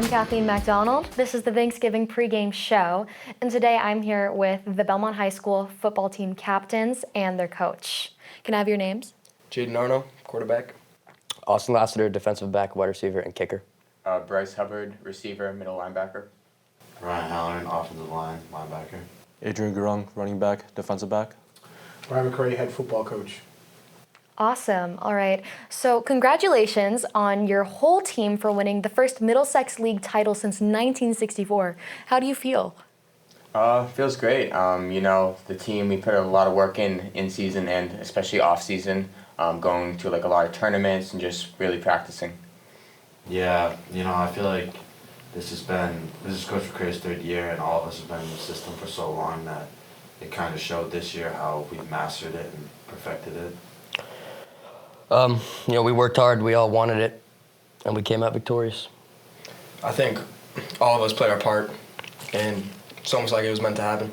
Kathleen MacDonald. This is the Thanksgiving pregame show, and today I'm here with the Belmont High School football team captains and their coach. Can I have your names? Jaden Arno, quarterback. Austin Lassiter, defensive back, wide receiver, and kicker. Bryce Hubbard, receiver, middle linebacker. Ryan Halloran, offensive line, linebacker. Adrian Gurung, running back, defensive back. Ryan McCray, head football coach. Awesome. All right. So congratulations on your whole team for winning the first Middlesex League title since 1964. How do you feel? Feels great. The team, we put a lot of work in season and especially off season, going to a lot of tournaments and just really practicing. Yeah, I feel like this is Coach McCray's third year, and all of us have been in the system for so long that it kind of showed this year how we've mastered it and perfected it. We worked hard, we all wanted it, and we came out victorious. I think all of us played our part, and it's almost like it was meant to happen.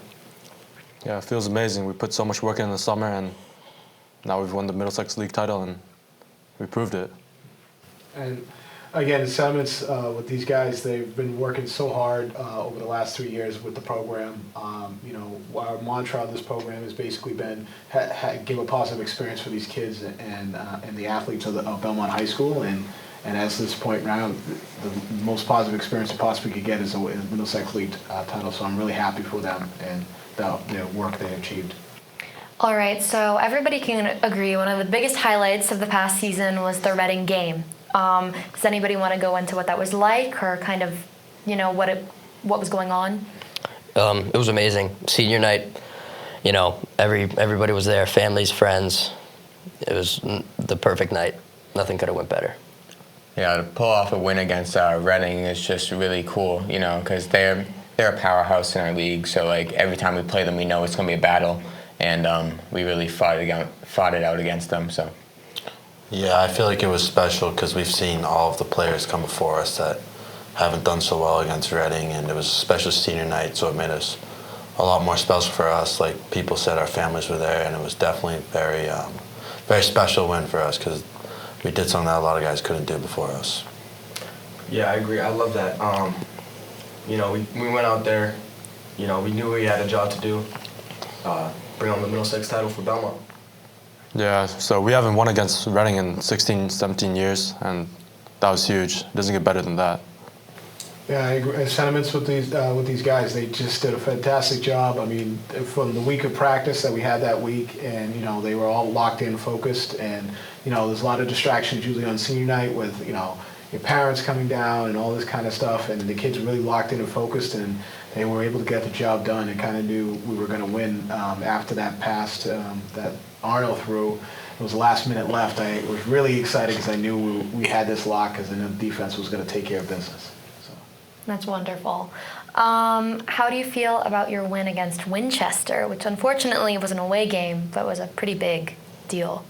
Yeah, it feels amazing. We put so much work in the summer, and now we've won the Middlesex League title, and we proved it. And again, sentiments with these guys, they've been working so hard over the last 3 years with the program. Our mantra of this program has basically been give a positive experience for these kids and the athletes of Belmont High School. And at this point now, the most positive experience you possibly could get is a Middlesex League title. So I'm really happy for them and the work they achieved. All right. So everybody can agree one of the biggest highlights of the past season was the Reading game. Does anybody want to go into what that was like, or kind of, what was going on? It was amazing. Senior night, everybody was there, families, friends. It was the perfect night. Nothing could have went better. Yeah, to pull off a win against Reading is just really cool, because they're a powerhouse in our league. So every time we play them, we know it's going to be a battle, and we really fought it out against them. So. Yeah, I feel like it was special because we've seen all of the players come before us that haven't done so well against Reading, and it was a special senior night, so it made us a lot more special for us. Like people said, our families were there, and it was definitely a very special win for us because we did something that a lot of guys couldn't do before us. Yeah, I agree. I love that. We went out there, we knew we had a job to do, bring home the Middlesex title for Belmont. Yeah, so we haven't won against Reading in 16, 17 years, and that was huge. It doesn't get better than that. Yeah, I agree. Sentiments with these guys, they just did a fantastic job. I mean, from the week of practice that we had that week, and they were all locked in, focused, and there's a lot of distractions usually on senior night with your parents coming down and all this kind of stuff, and the kids were really locked in and focused, and they were able to get the job done and kind of knew we were going to win after that pass that Arno threw. It was the last minute left. I was really excited because I knew we had this lock because I knew the defense was going to take care of business. So. That's wonderful. How do you feel about your win against Winchester, which unfortunately was an away game, but was a pretty big deal?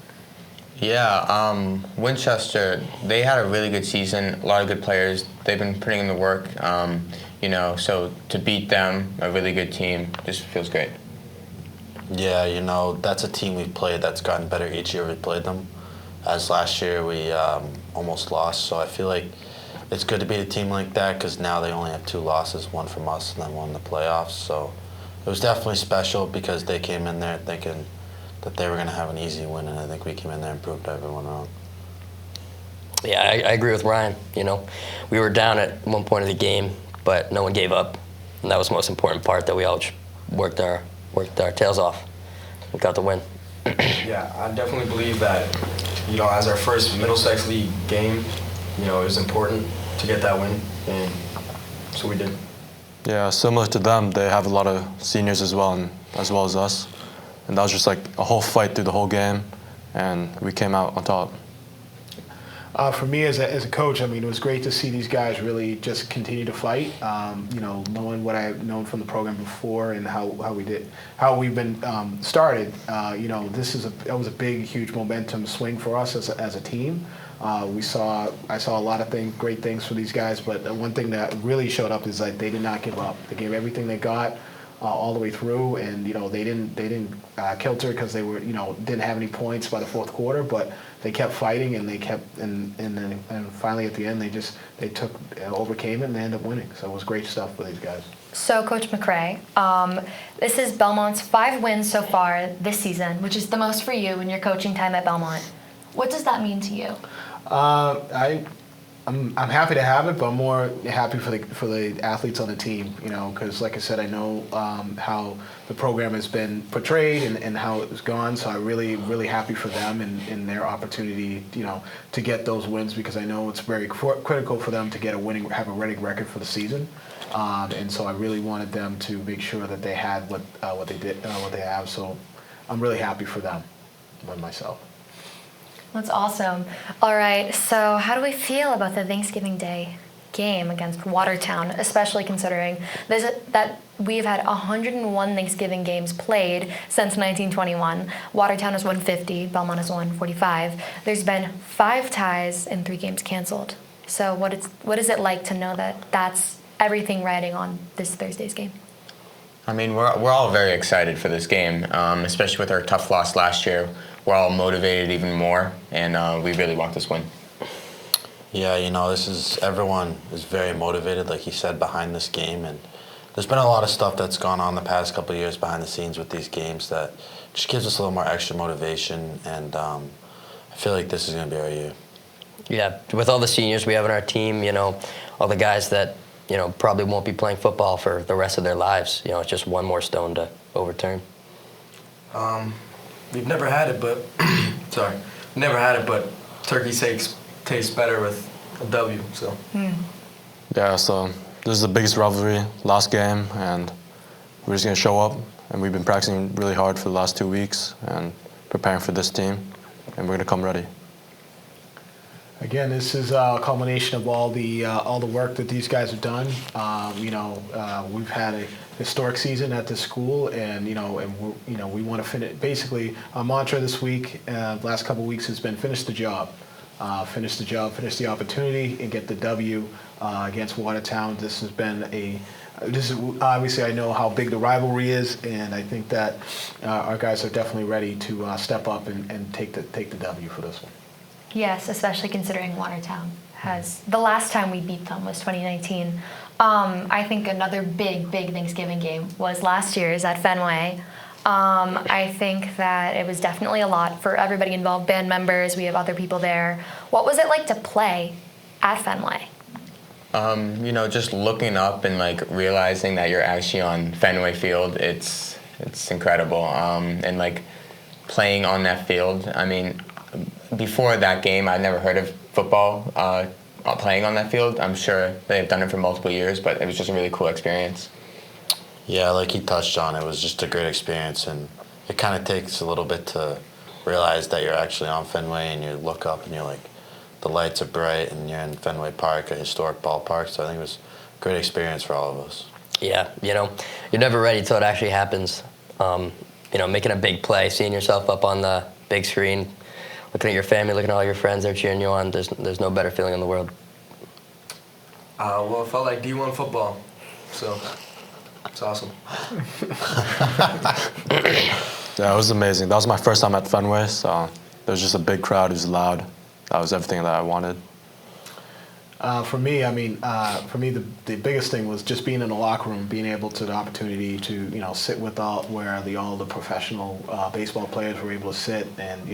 Yeah, Winchester, they had a really good season, a lot of good players. They've been putting in the work, so to beat them, a really good team, just feels great. Yeah, that's a team we've played that's gotten better each year we played them. As last year we almost lost, so I feel like it's good to beat a team like that because now they only have 2 losses, one from us and then one in the playoffs. So it was definitely special because they came in there thinking that they were going to have an easy win, and I think we came in there and proved everyone wrong. Yeah, I agree with Ryan. We were down at one point of the game, but no one gave up, and that was the most important part, that we all worked our tails off. We got the win. Yeah, I definitely believe that, as our first Middlesex League game, it was important to get that win, and so we did. Yeah, similar to them, they have a lot of seniors as well, as well as us. And that was just a whole fight through the whole game, and we came out on top. For me as a coach, I mean, it was great to see these guys really just continue to fight. Knowing what I've known from the program before and how we've been started. That was a big, huge momentum swing for us as a team. I saw a lot of great things for these guys, but one thing that really showed up is that they did not give up. They gave everything they got. all the way through, and they didn't kilter because they were didn't have any points by the fourth quarter, but they kept fighting and they kept and finally at the end they overcame it and they ended up winning. So it was great stuff for these guys. So, Coach McRae, this is Belmont's 5 wins so far this season, which is the most for you in your coaching time at Belmont. What does that mean to you? I'm happy to have it, but I'm more happy for the athletes on the team, because like I said, I know how the program has been portrayed and how it was gone. So I'm really happy for them and their opportunity, to get those wins, because I know it's very critical for them to have a winning record for the season. And so I really wanted them to make sure that they had what they have. So I'm really happy for them and myself. That's awesome. All right, so how do we feel about the Thanksgiving Day game against Watertown, especially considering that we've had 101 Thanksgiving games played since 1921. Watertown has won 50, Belmont has won 45. There's been 5 ties and 3 games canceled. So what is it like to know that that's everything riding on this Thursday's game? I mean, we're all very excited for this game, especially with our tough loss last year. We're all motivated even more, and we really want this win. Yeah, everyone is very motivated, like he said, behind this game, and there's been a lot of stuff that's gone on the past couple of years behind the scenes with these games that just gives us a little more extra motivation, and I feel like this is going to be our year. Yeah, with all the seniors we have on our team, all the guys that, probably won't be playing football for the rest of their lives, it's just one more stone to overturn. We've never had it, but turkey steaks taste better with a W. So. Yeah, so this is the biggest rivalry, last game, and we're just gonna show up. And we've been practicing really hard for the last 2 weeks and preparing for this team, and we're gonna come ready. Again, this is a culmination of all the work that these guys have done. We've had a historic season at this school, and we want to finish. Basically, our mantra this week, last couple of weeks, has been finish the job, finish the opportunity, and get the W against Watertown. This has been This is obviously, I know how big the rivalry is, and I think that our guys are definitely ready to step up and take the W for this one. Yes, especially considering Watertown has the last time we beat them was 2019. I think another big Thanksgiving game was last year's at Fenway. I think that it was definitely a lot for everybody involved, band members. We have other people there. What was it like to play at Fenway? Just looking up and realizing that you're actually on Fenway Field, it's incredible. And playing on that field, I mean, before that game, I'd never heard of football playing on that field. I'm sure they've done it for multiple years, but it was just a really cool experience. Yeah, like he touched on, it was just a great experience, and it kind of takes a little bit to realize that you're actually on Fenway, and you look up and you're like, the lights are bright, and you're in Fenway Park, a historic ballpark, so I think it was a great experience for all of us. Yeah, you're never ready till it actually happens. Making a big play, seeing yourself up on the big screen, looking at your family, looking at all your friends, they're cheering you on. There's no better feeling in the world. Well, it felt like D1 football, so it's awesome. Yeah, it was amazing. That was my first time at Fenway, so there was just a big crowd. It was loud. That was everything that I wanted. For me, the biggest thing was just being in the locker room, being able to the opportunity to sit with all the professional baseball players were able to sit and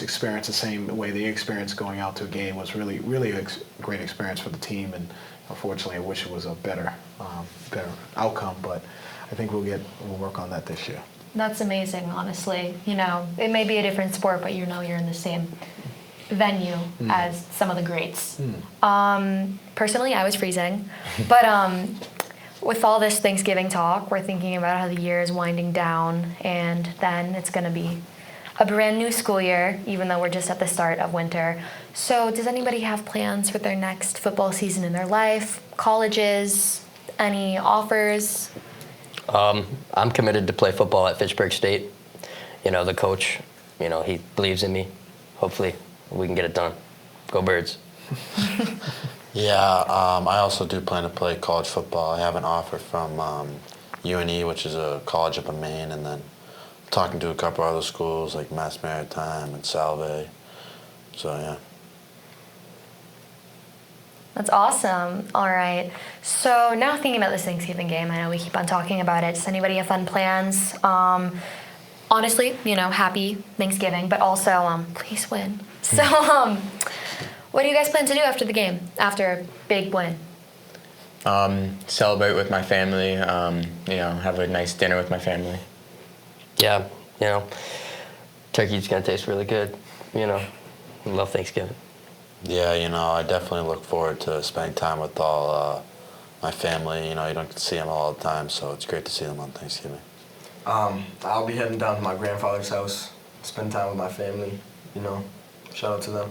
experience the same way they experienced going out to a game was really a great experience for the team. And unfortunately, I wish it was a better outcome, but I think we'll work on that this year. That's amazing, honestly. It may be a different sport, but you're in the same venue as some of the greats. Personally, I was freezing, but with all this Thanksgiving talk, we're thinking about how the year is winding down, and then it's going to be a brand new school year, even though we're just at the start of winter. So does anybody have plans for their next football season in their life? Colleges? Any offers? I'm committed to play football at Fitchburg State. The coach, he believes in me. Hopefully we can get it done. Go Birds. Yeah, I also do plan to play college football. I have an offer from UNE, which is a college up in Maine, and then talking to a couple other schools like Mass Maritime and Salve. So yeah. That's awesome. All right. So now thinking about this Thanksgiving game, I know we keep on talking about it. Does anybody have fun plans? Honestly, happy Thanksgiving, but also please win. So what do you guys plan to do after the game, after a big win? Celebrate with my family, have a nice dinner with my family. Yeah, turkey's gonna taste really good. We love Thanksgiving. Yeah, I definitely look forward to spending time with all my family. You don't get to see them all the time, so it's great to see them on Thanksgiving. I'll be heading down to my grandfather's house, spend time with my family, shout out to them.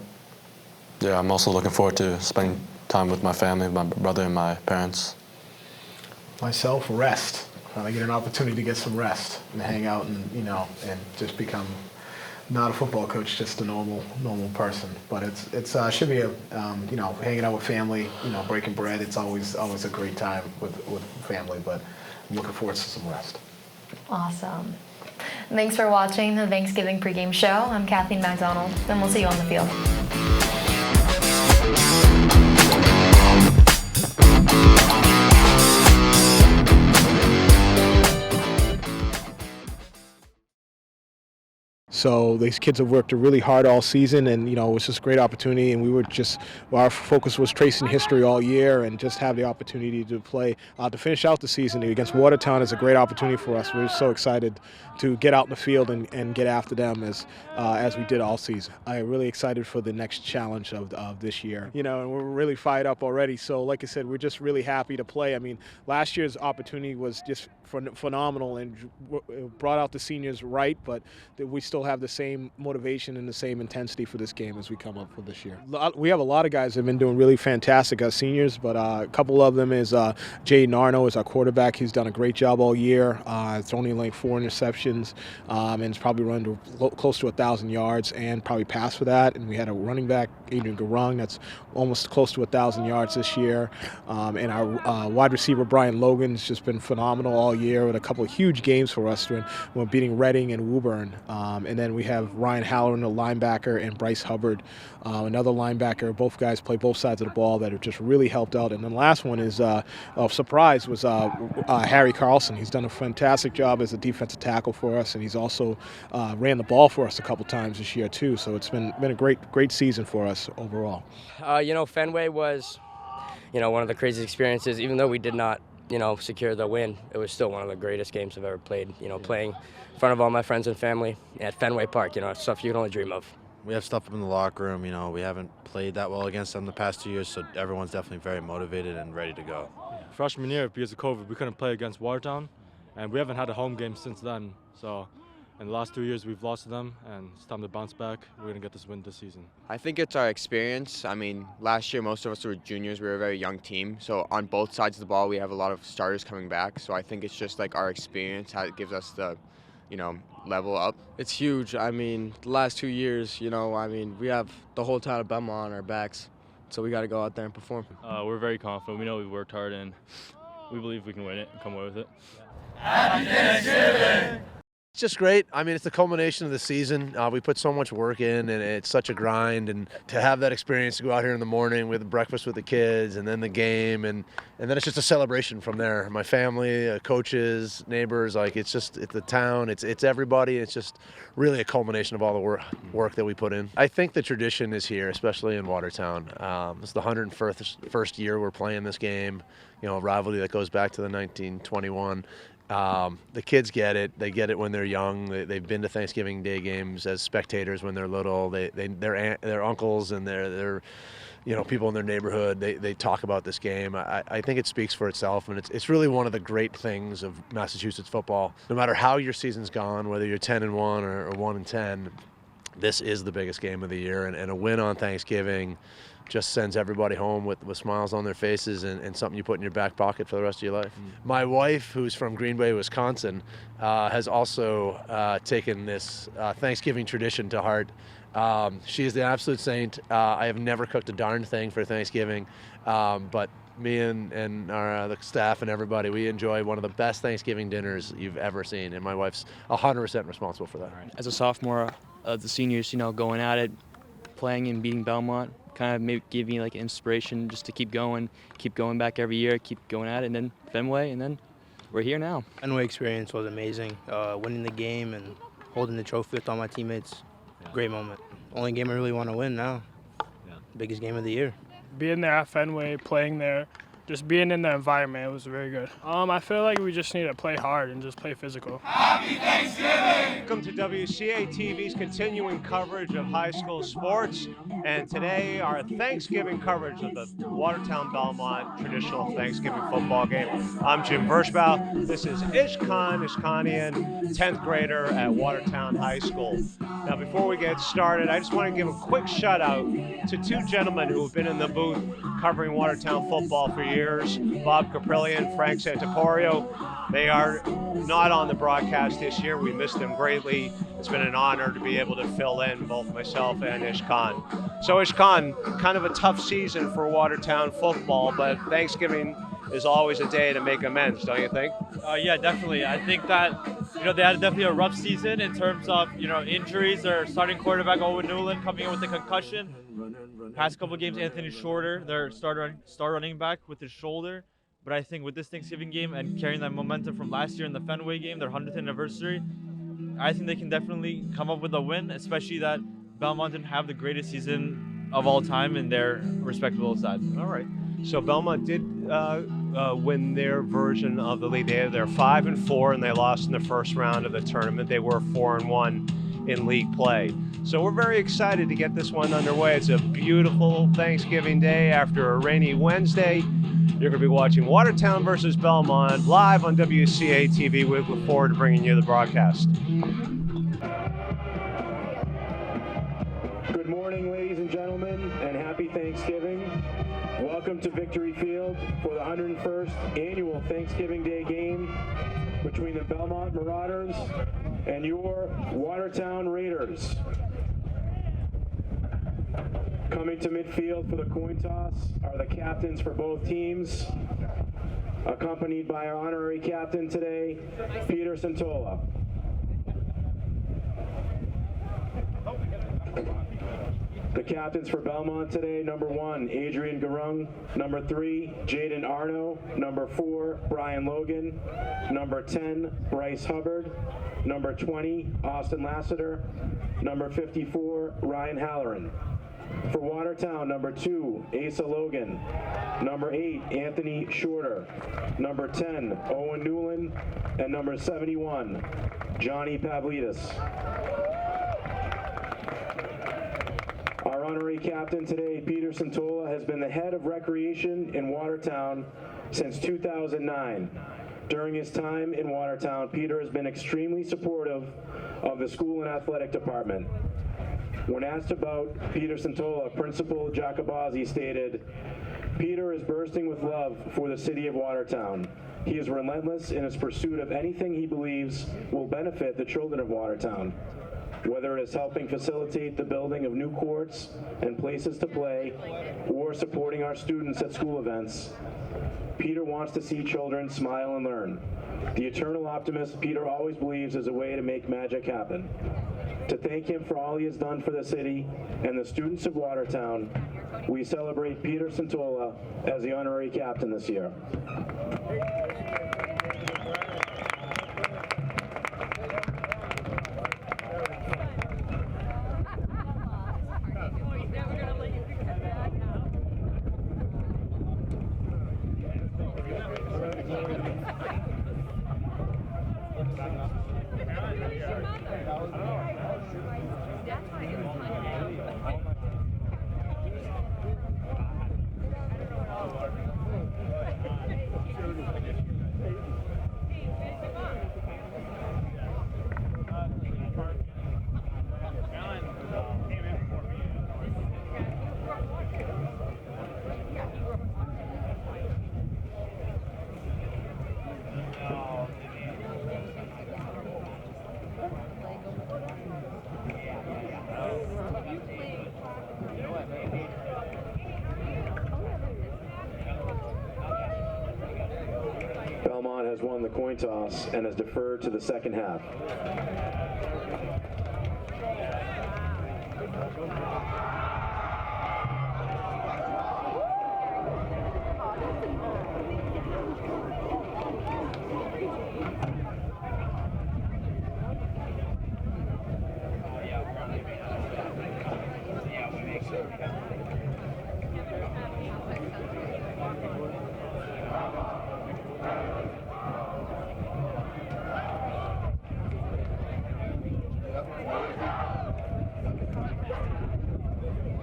Yeah, I'm also looking forward to spending time with my family, my brother and my parents. Myself, rest. I get an opportunity to get some rest and hang out and and just become not a football coach, just a normal person. But it's should be a hanging out with family, breaking bread. It's always a great time with family. But I'm looking forward to some rest. Awesome. Thanks for watching the Thanksgiving pregame show. I'm Kathleen MacDonald, and we'll see you on the field. So these kids have worked really hard all season, and it was just a great opportunity. And our focus was tracing history all year, and just have the opportunity to play to finish out the season against Watertown is a great opportunity for us. We're so excited to get out in the field and get after them as we did all season. I'm really excited for the next challenge of this year. And we're really fired up already. So like I said, we're just really happy to play. I mean, last year's opportunity was just phenomenal and brought out the seniors right, but we still have the same motivation and the same intensity for this game as we come up for this year. We have a lot of guys that have been doing really fantastic as seniors, but a couple of them is Jay Narno is our quarterback. He's done a great job all year. It's only like 4 interceptions, and it's probably run to close to 1,000 yards and probably passed for that. And we had a running back, Adrian Garung, that's almost close to 1,000 yards this year. And our wide receiver, Brian Logan's just been phenomenal all year with a couple of huge games for us when beating Reading and Woburn. And then we have Ryan Halloran, a linebacker, and Bryce Hubbard, another linebacker. Both guys play both sides of the ball that have just really helped out. And then the last one is, surprise, was Harry Carlson. He's done a fantastic job as a defensive tackle for us, and he's also ran the ball for us a couple times this year too. So it's been a great season for us overall. Fenway was, one of the craziest experiences. Even though we did not, secure the win, it was still one of the greatest games I've ever played. Playing in front of all my friends and family at Fenway Park, it's stuff you can only dream of. We have stuff up in the locker room. We haven't played that well against them the past 2 years, so everyone's definitely very motivated and ready to go. Freshman year, because of COVID, we couldn't play against Watertown, and we haven't had a home game since then. So in the last 2 years, we've lost to them, and it's time to bounce back. We're going to get this win this season. I think it's our experience. I mean, last year most of us were juniors. We were a very young team. So on both sides of the ball, we have a lot of starters coming back. So I think it's just like our experience, how it gives us the, level up. It's huge. I mean, the last 2 years, we have the whole town of Belmont on our backs. So we got to go out there and perform. We're very confident. We know we worked hard, and we believe we can win it and come away with it. Happy Thanksgiving! It's just great. I mean, it's the culmination of the season. We put so much work in, and it's such a grind. And to have that experience to go out here in the morning with breakfast with the kids, and then the game, and then it's just a celebration from there. My family, coaches, neighbors, it's the town. It's everybody. It's just really a culmination of all the work that we put in. I think the tradition is here, especially in Watertown. It's the 101st year we're playing this game. A rivalry that goes back to the 1921. The kids get it. They get it when they're young. They've been to Thanksgiving Day games as spectators when they're little. Their uncles and their people in their neighborhood. They talk about this game. I think it speaks for itself, and it's really one of the great things of Massachusetts football. No matter how your season's gone, whether you're 10-1 or 1-10, this is the biggest game of the year, and a win on Thanksgiving just sends everybody home with smiles on their faces and something you put in your back pocket for the rest of your life. My wife, who's from Green Bay, Wisconsin, has also taken this Thanksgiving tradition to heart. She is the absolute saint. I have never cooked a darn thing for Thanksgiving, but Me and our the staff and everybody, we enjoy one of the best Thanksgiving dinners you've ever seen, and my wife's 100% responsible for that. As a sophomore, the seniors, going at it, playing and beating Belmont, kind of maybe give me like inspiration just to keep going back every year, keep going at it, and then Fenway, and then we're here now. Fenway experience was amazing. Winning the game and holding the trophy with all my teammates, great moment. Only game I really want to win now. Biggest game of the year. Being there at Fenway, playing there, just being in the environment, it was very good. I feel like we just need to play hard and just play physical. Happy Thanksgiving! Welcome to WCA TV's continuing coverage of high school sports. And today, our Thanksgiving coverage of the Watertown Belmont traditional Thanksgiving football game. I'm Jim Vershbow. This is Ishkanian, 10th grader at Watertown High School. Now, before we get started, I just want to give a quick shout out to two gentlemen who have been in the booth covering Watertown football for years, Bob Caprillion, Frank Santoporio. They are not on the broadcast this year. We miss them greatly. It's been an honor to be able to fill in, both myself and Ishkan. So Ishkan, kind of a tough season for Watertown football, but Thanksgiving is always a day to make amends, don't you think? Yeah, definitely. I think that, they had definitely a rough season in terms of, injuries. Their starting quarterback, Owen Newland, coming in with a concussion. Past couple of games, Anthony Shorter, their star running back, with his shoulder. But I think with this Thanksgiving game and carrying that momentum from last year in the Fenway game, their 100th anniversary, I think they can definitely come up with a win, especially that Belmont didn't have the greatest season of all time in their respectable side. All right. So Belmont did win their version of the league. They're 5-4, and they lost in the first round of the tournament. They were 4-1 in league play. So we're very excited to get this one underway. It's a beautiful Thanksgiving day after a rainy Wednesday. You're going to be watching Watertown versus Belmont live on WCA TV. We look forward to bringing you the broadcast. Good morning, ladies and gentlemen, and happy Thanksgiving. Welcome to Victory Field for the 101st annual Thanksgiving Day game between the Belmont Marauders and your Watertown Raiders. Coming to midfield for the coin toss are the captains for both teams, accompanied by our honorary captain today, Peter Santola. The captains for Belmont today, number 1, Adrian Garung, number 3, Jaden Arno, number 4, Brian Logan, number 10, Bryce Hubbard, number 20, Austin Lassiter, number 54, Ryan Halloran. For Watertown, number 2, Asa Logan, number 8, Anthony Shorter, number 10, Owen Newland, and number 71, Johnny Pavlidis. Our honorary captain today, Peter Santola, has been the head of recreation in Watertown since 2009. During his time in Watertown, Peter has been extremely supportive of the school and athletic department. When asked about Peter Santola, Principal Jacobazzi stated, "Peter is bursting with love for the city of Watertown. He is relentless in his pursuit of anything he believes will benefit the children of Watertown, whether it is helping facilitate the building of new courts and places to play, or supporting our students at school events. Peter wants to see children smile and learn. The eternal optimist Peter always believes is a way to make magic happen." To thank him for all he has done for the city and the students of Watertown, we celebrate Peter Santola as the honorary captain this year. won the coin toss and has deferred to the second half.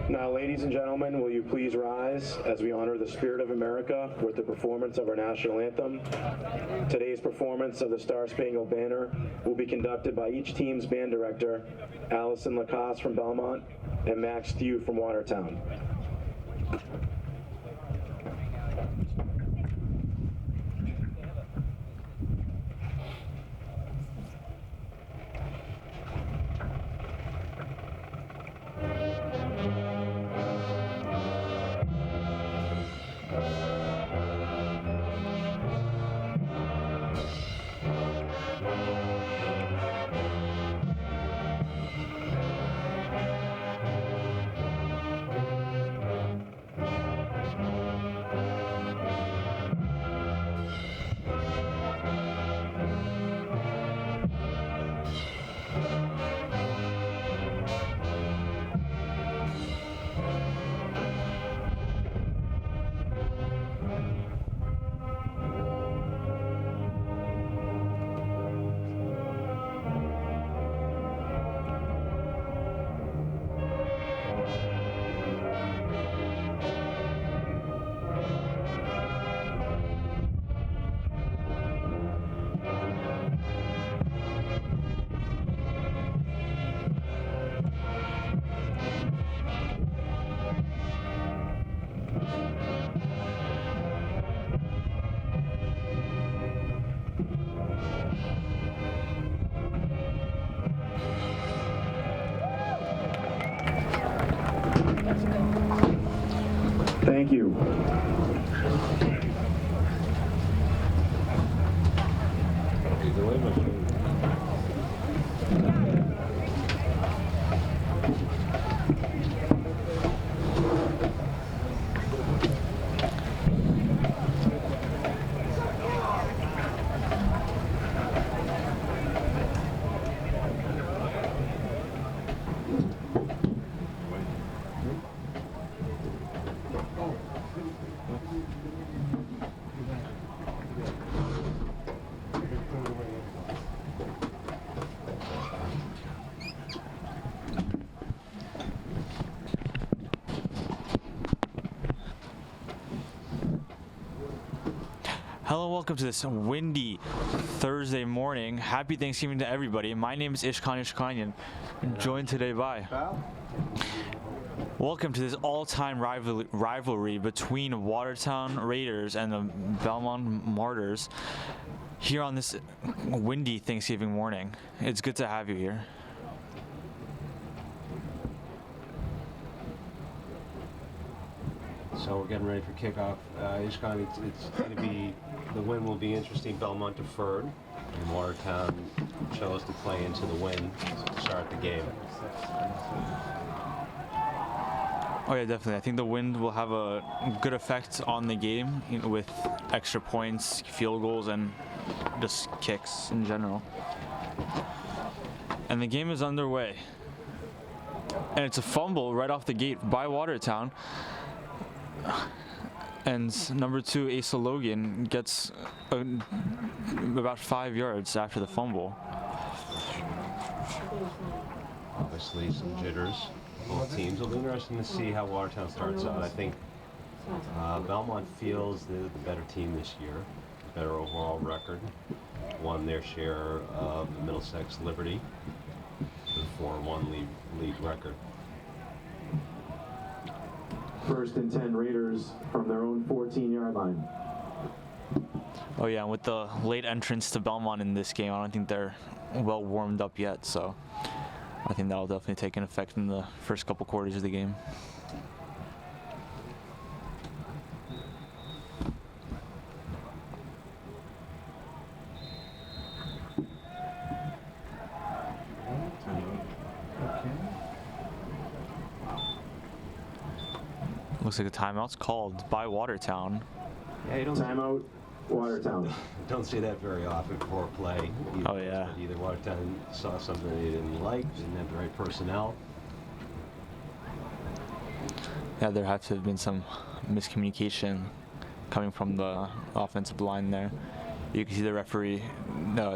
Now, ladies and gentlemen, will you please rise as we honor the spirit of America with the performance of our national anthem. Today's performance of the Star Spangled Banner will be conducted by each team's band director, Allison Lacoste from Belmont and Max Thew from Watertown. Thank you. Hello, welcome to this windy Thursday morning. Happy Thanksgiving to everybody. My name is Ishkan Ishkanyan, joined today by... Welcome to this all-time rivalry between Watertown Raiders and the Belmont Marauders here on this windy Thanksgiving morning. It's good to have you here. So we're getting ready for kickoff. Ishkan, it's going to be, the win will be interesting. Belmont deferred, and Watertown chose to play into the win to start the game. Oh yeah, definitely. I think the wind will have a good effect on the game, you know, with extra points, field goals, and just kicks in general. And the game is underway. And it's a fumble right off the gate by Watertown. And number 2, Asa Logan, gets about 5 yards after the fumble. Obviously some jitters. Both teams. It'll be interesting to see how Watertown starts out. I think Belmont feels they're the better team this year, better overall record, won their share of the Middlesex Liberty, the 4-1 league record. First and 10 Raiders from their own 14-yard line. Oh yeah, and with the late entrance to Belmont in this game, I don't think they're well warmed up yet, so I think that'll definitely take an effect in the first couple quarters of the game. Looks like a timeout's called by Watertown. Yeah, you don't timeout, Watertown. Don't see that very often before play. Oh, yeah. Either Watertown saw something they didn't like, didn't have the right personnel. Yeah, there had to have been some miscommunication coming from the offensive line there. You can see the referee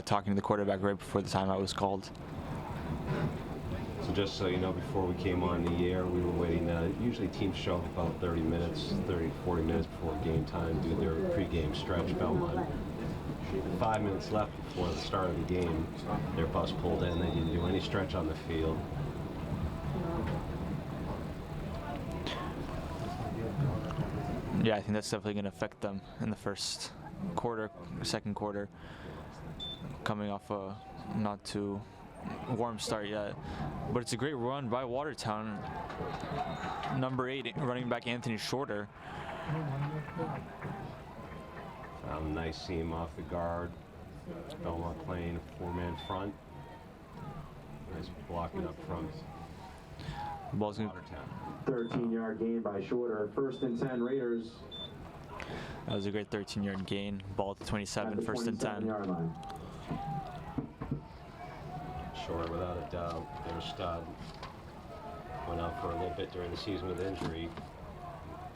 talking to the quarterback right before the timeout was called. So just so you know, before we came on the air, we were waiting. Usually teams show up about 30 minutes, 30 to 40 minutes before game time, do their pregame stretch. Belmont, 5 minutes left before the start of the game, their bus pulled in. They didn't do any stretch on the field. Yeah, I think that's definitely going to affect them in the first quarter, second quarter, coming off a not too warm start yet. But it's a great run by Watertown. Number 8, running back Anthony Shorter. Found a nice seam off the guard. Belmont playing a 4-man front. Nice blocking up front. Ball's gonna 13-yard gain by Shorter. 1st and 10 Raiders. That was a great 13-yard gain. Ball at the 27, at the 1st and 10. 27-yard line. Shorter, without a doubt, their stud. Went out for a little bit during the season with injury.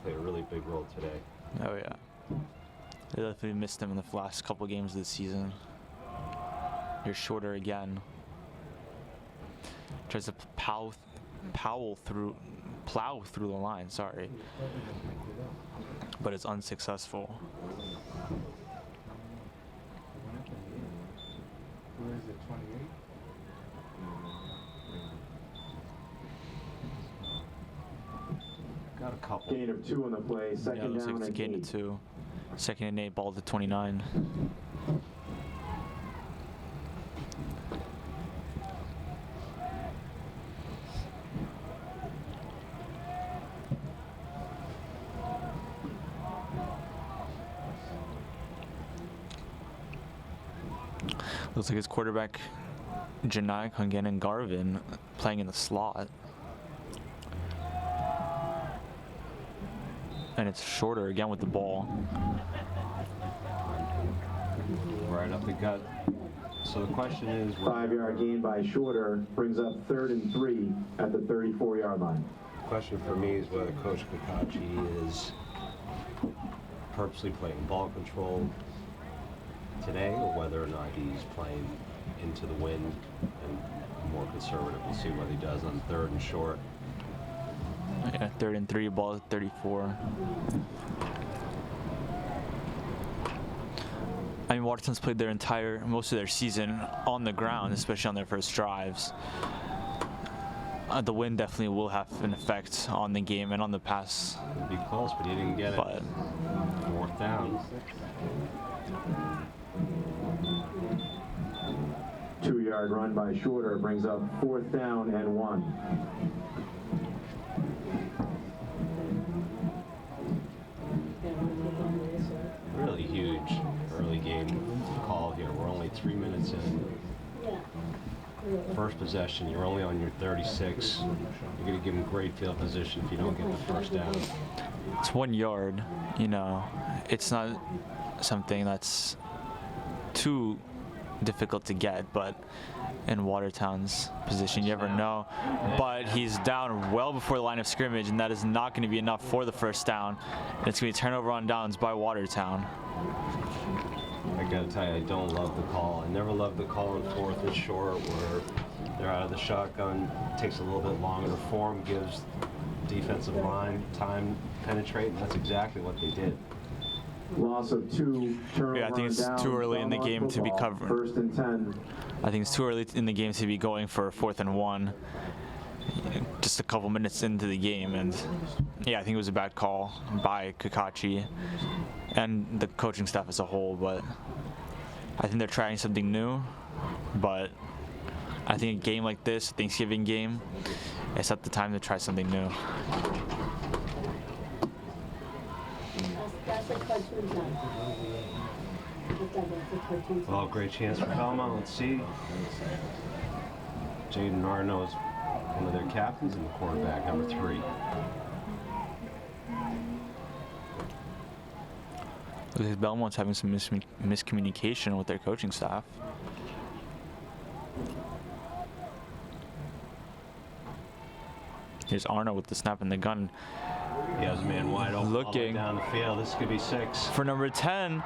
Played a really big role today. Oh, yeah. They definitely missed him in the last couple games of the season. Here's Shorter again. Tries to plow through the line, sorry. But it's unsuccessful. Where is it, 28? Got a couple. Gain of 2 on the play. Yeah, Second looks down like it's a and gain 8. of 2. 2nd and 8, ball to 29. Looks like his quarterback, Janai Kungan Garvin, playing in the slot. And it's Shorter again with the ball. Right up the gut. So the question is... 5-yard gain by Shorter brings up 3rd and 3 at the 34-yard line. The question for me is whether Coach Kakachi is purposely playing ball control today, or whether or not he's playing into the wind and more conservative. We'll see what he does on 3rd and short. Yeah, 3rd and 3, ball at 34. I mean, Watertown's played most of their season on the ground, especially on their first drives. The wind definitely will have an effect on the game and on the pass. It'd be close, but he didn't get it. 4th down. 2-yard run by Shorter brings up 4th down and 1. Really huge early game call here. We're only 3 minutes in. First possession, you're only on your 36. You're going to give them great field position if you don't get the 1st down. It's 1 yard, you know. It's not something that's too difficult to get, but in Watertown's position, you never know. But he's down well before the line of scrimmage, and that is not going to be enough for the 1st down. And it's going to be a turnover on downs by Watertown. I gotta tell you, I don't love the call. I never loved the call in 4th and short where they're out of the shotgun. It takes a little bit longer to form, gives defensive line time to penetrate, and that's exactly what they did. Loss of 2, turnover. Yeah, I think it's too early in the game to be covering. 1st and 10. I think it's too early in the game to be going for 4th and 1. Just a couple minutes into the game, and yeah, I think it was a bad call by Kakachi and the coaching staff as a whole, but I think they're trying something new. But I think a game like this, Thanksgiving game, it's at the time to try something new. Well, great chance for Belmont. Let's see. Jaden Arno is one of their captains and the quarterback, number 3. Looks like Belmont's having some miscommunication with their coaching staff. Here's Arno with the snap and the gun. He has a man wide open. Looking down the field. This could be 6. For number 10,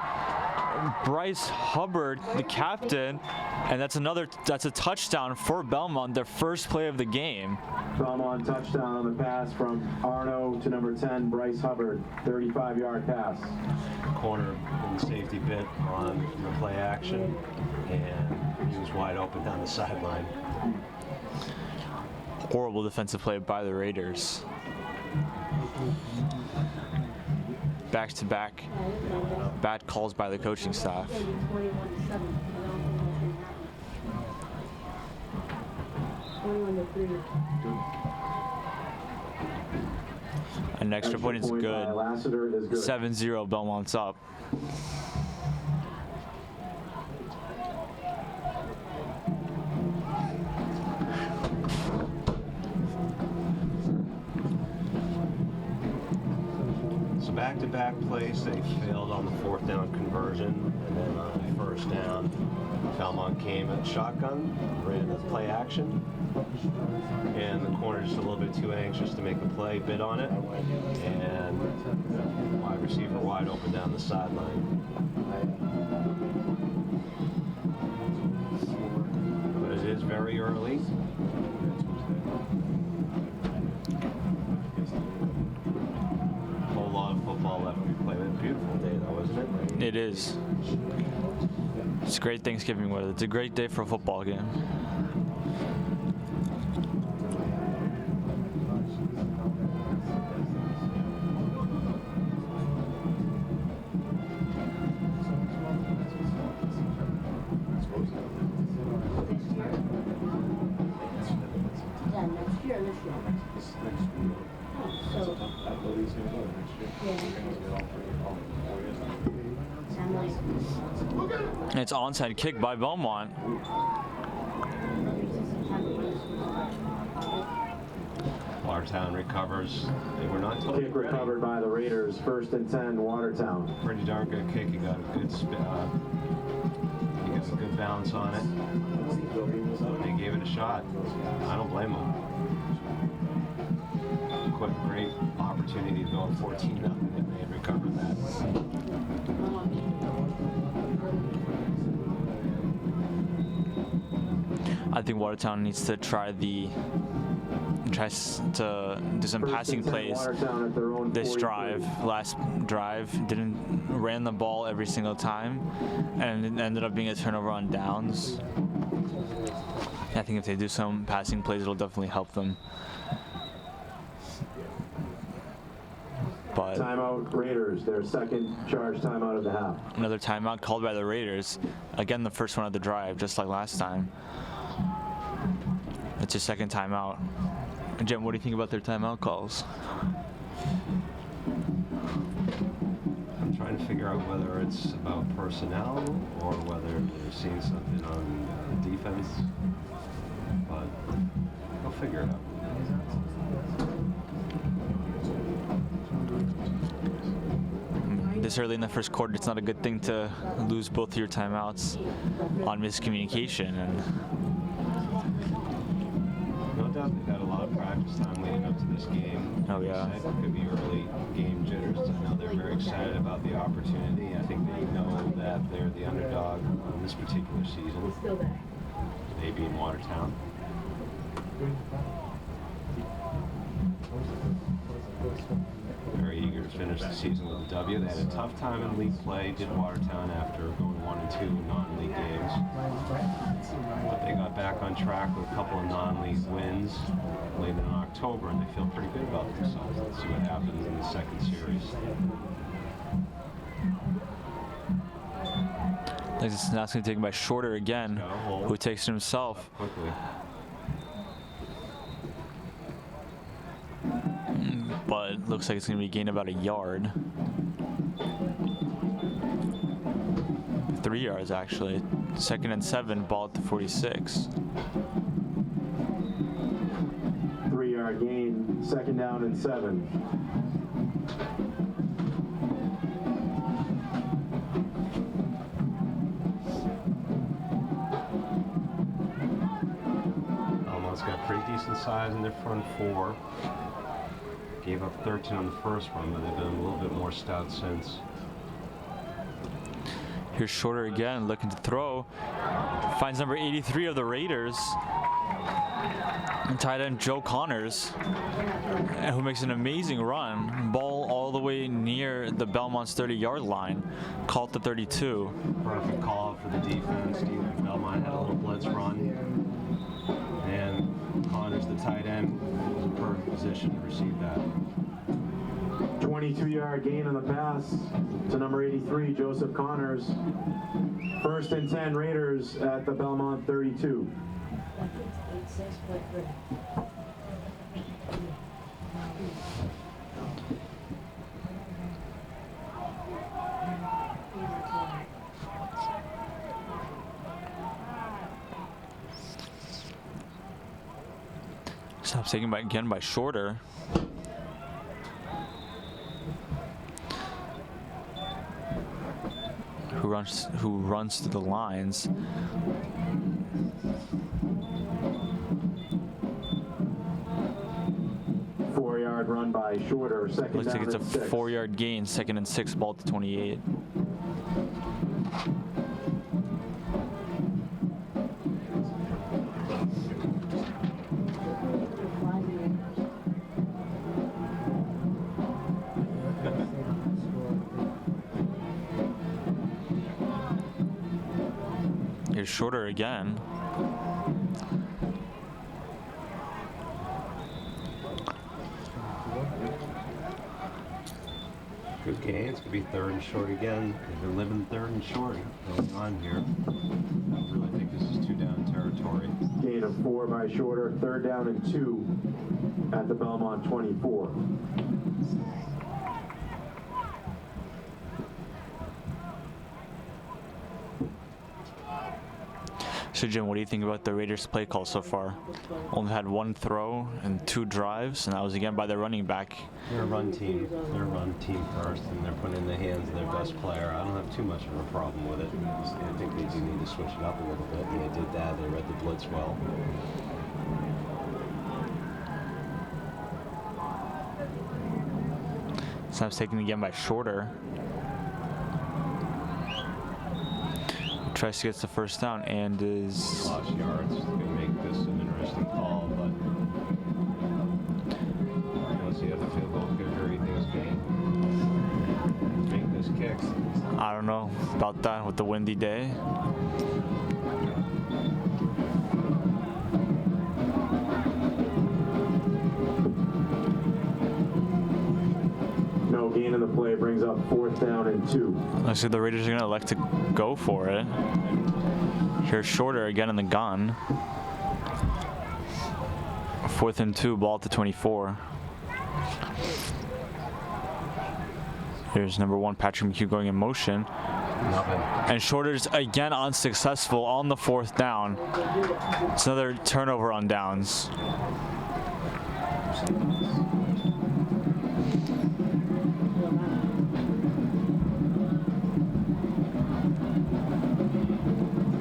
Bryce Hubbard, the captain, and that's a touchdown for Belmont, their first play of the game. Belmont touchdown on the pass from Arno to number 10, Bryce Hubbard, 35-yard pass. Corner in the safety bit on the play action, and he was wide open down the sideline. Horrible defensive play by the Raiders. Back-to-back bad calls by the coaching staff. An extra point is good. 7-0, Belmont's up. So back-to-back plays, they failed on the 4th down conversion, and then on the 1st down, Belmont came at shotgun, ran the play action, and the corner just a little bit too anxious to make the play, bid on it, and wide receiver wide open down the sideline. But it is very early. Whole lot of football left to be played. It's a beautiful day though, isn't it? It is. It's great Thanksgiving weather. It's a great day for a football game. And it's onside kick by Belmont. Watertown recovers. They were not totally Kick recovered by the Raiders. 1st and 10, Watertown. Pretty darn good kick. He got a good spin. He got a good bounce on it. They gave it a shot. I don't blame them. Quite a great opportunity to go up 14-0, and they recovered that. I think Watertown needs to tries to do some passing plays this drive. Last drive ran the ball every single time, and it ended up being a turnover on downs. I think if they do some passing plays, it'll definitely help them. But Timeout Raiders, their second charge timeout of the half. Another timeout called by the Raiders. Again, the first one of the drive, just like last time. It's your second timeout. Jim, what do you think about their timeout calls? I'm trying to figure out whether it's about personnel or whether they're seeing something on defense, but I'll figure it out. This early in the first quarter, it's not a good thing to lose both of your timeouts on miscommunication. And no doubt they've had a lot of practice time leading up to this game. Oh yeah. It could be early game jitters. I know they're very excited about the opportunity. I think they know that they're the underdog on this particular season. They being Watertown. Very eager to finish the season with a W. They had a tough time in league play, did Watertown, after going 1-2 in non-league games. But they got back on track with a couple of non-league wins late in October, and they feel pretty good about themselves. Let's see what happens in the second series. This is now going to be taken by Shorter again, who takes it himself. Quickly. But it looks like it's going to be gained about a yard. 3 yards, actually. 2nd and 7, ball at the 46. 3-yard gain, 2nd down and 7. Belmont's got pretty decent size in their front four. Gave up 13 on the first one, but they've been a little bit more stout since. Here's Shorter again, looking to throw. Finds number 83 of the Raiders. And tight end Joe Connors, who makes an amazing run. Ball all the way near the Belmont's 30-yard line. Called to 32. Perfect call out for the defense. Belmont had a little blitz run. And Connors, the tight end, was in perfect position to receive that. 22-yard gain on the pass to number 83, Joseph Connors. 1st and 10 Raiders at the Belmont 32. Stops taken again by Shorter. Who runs to the lines. Four-yard run by Shorter. Second Looks like down it's a and 6. 4-yard gain, 2nd and 6, ball to 28. Here's Shorter again. Good game. It's going to be 3rd and short again. They're living 3rd and short going on here. I really think this is 2-down territory. Gain of 4 by Shorter. 3rd down and 2 at the Belmont 24. So Jim, what do you think about the Raiders' play call so far? Only had 1 throw and 2 drives, and that was again by their running back. They're a run team. They're a run team first, and they're putting in the hands of their best player. I don't have too much of a problem with it. I think they do need to switch it up a little bit, and they did that. They read the blitz well. Snaps taken again by Shorter. Tries to get the 1st down and is lost yards. They make this an interesting call, but once you have a field goal kicker, he thinks game. Make this kick. I don't know about that with the windy day. No gain in the play brings up 4th down and 2. Looks like the Raiders are going to elect to go for it. Here's Shorter again in the gun. 4th and 2, ball to 24. Here's number 1, Patrick McHugh going in motion. Nothing. And Shorter's again unsuccessful on the 4th down. It's another turnover on downs.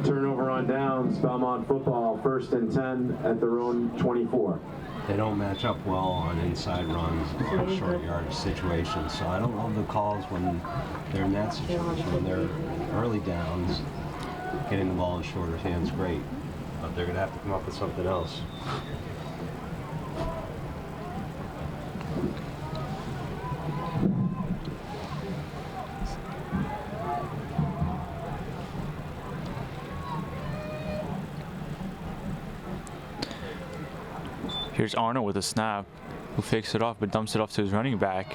Turnover on downs, Belmont football, 1st and 10 at their own 24. They don't match up well on inside runs in short yardage situations, so I don't love the calls when they're in that situation. When they're early downs, getting the ball in Shorter's hands, great, but they're going to have to come up with something else. Here's Arnold with a snap, who fakes it off but dumps it off to his running back,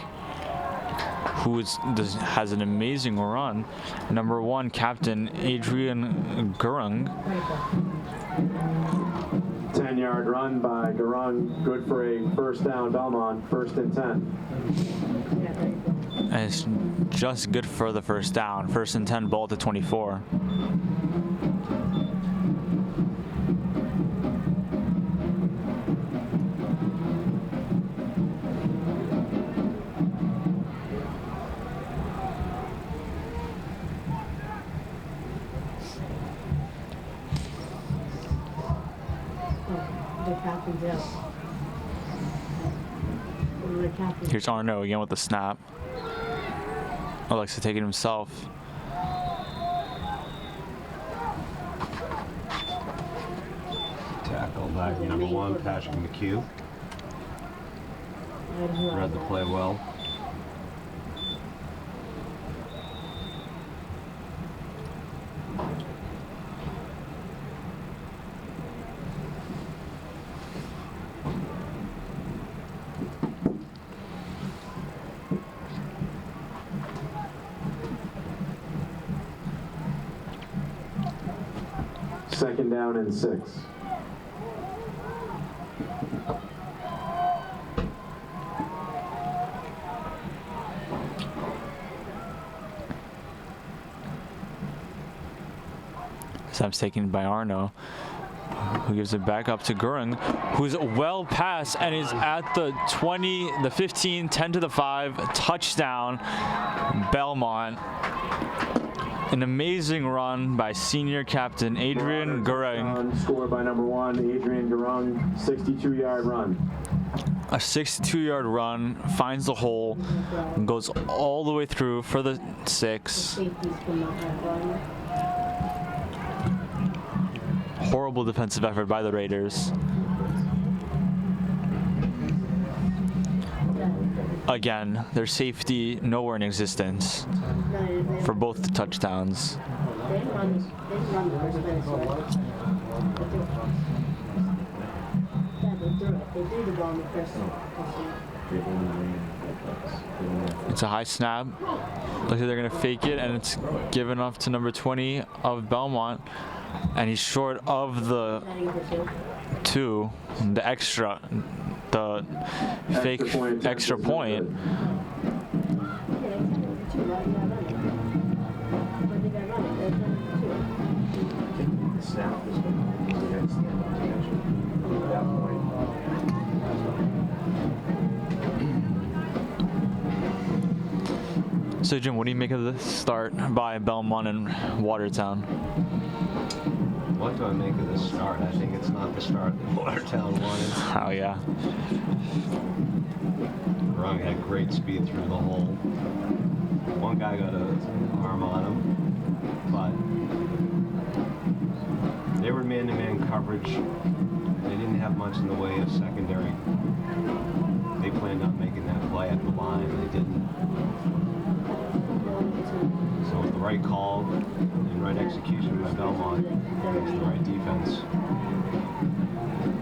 who has an amazing run. Number 1, Captain Adrian Gurung. 10-yard run by Gurung, good for a 1st down Belmont, 1st and 10. And it's just good for the 1st down. 1st and 10, ball to 24. Here's Arno again with the snap. Alexa taking himself. Tackle by number 1, Patrick McHugh. Read the play well. Second down and 6. Snap's taken by Arno, who gives it back up to Goering, who's well past and is at the 20, the 15, 10 to the 5, touchdown, Belmont. An amazing run by senior captain Adrian Goering. Scored by number 1, Adrian Goering, 62-yard run. A 62-yard run, finds the hole, and goes all the way through for the 6. Horrible defensive effort by the Raiders. Again, their safety nowhere in existence for both the touchdowns. It's a high snap. Looks like they're going to fake it, and it's given off to number 20 of Belmont. And he's short of the 2, the fake extra point. So Jim, what do you make of the start by Belmont and Watertown? What do I make of this start? I think it's not the start that Watertown wanted. Oh, yeah. Rung had great speed through the hole. One guy got an arm on him, but they were man-to-man coverage. They didn't have much in the way of secondary. They planned on making that play at the line. They didn't. So with the right call and right execution by Belmont, against the right defense.